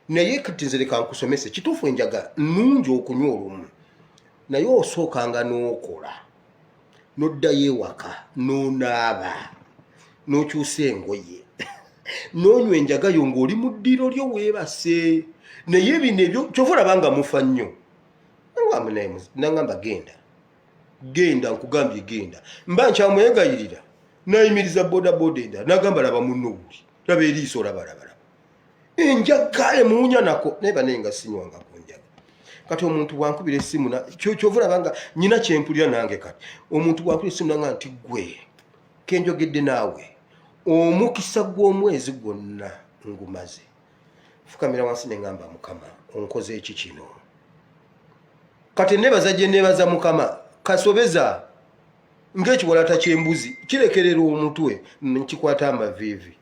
naye kati nze leka nkusomese kituufu enjaga nnungi okunywa olumu naye osookanga n'okola n'oddayo ewaka n'onaaba n'okyusa engoye n'onywa enjaga yo ng'oli mu ddiro lyo weebase naye bino ebyo kyova olabanga mufa nnyo. Nangamba genda nkugambye genda mba nkyamwegayirira nayimiriza boda enda nagamba laba munno buli laba eriiso labalabala enjaga emuunya nako naye banenga sinywanga ku njaga. Kati omuntu bwankubira essimu kyova olabanga nyina kyempulira nange kati omuntu bwankubira essimu nanga nti gwe kenjogedde naawe omukisa gw'omwezi gwonna ngumaze. Fukamira wansi neŋŋamba Mukama onkoze eki kino. Kati nebaza gye nebaza Mukama kasobeza ng'ekiwalata ky'embuzi kirekerera omutwe nkikwata amaviivi.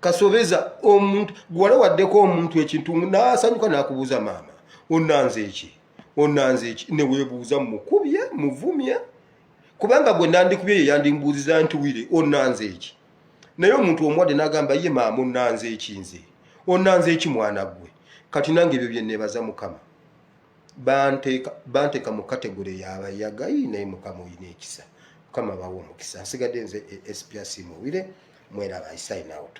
Kasobeza omuntu gwala waddeko omuntu ekintu n'asanyuka n'akubuuza maama onnanze eki neweebuuza mukubye muvumye kubanga gwe nandikubye ye yandimbuuziza ntuwire onnanze eki. Naye omuntu omuwadde n'agamba ye maama onnanze eki nze onnanze eki mwana gwe. Kati nange ebyo bye neebaza Mukama banteeka mu kategore y'abayagayi naye Mukama oyina ekisa. Mukama bawa omukisa. Nsigadde nze Espiasi Muwire Mweraba, I sign out.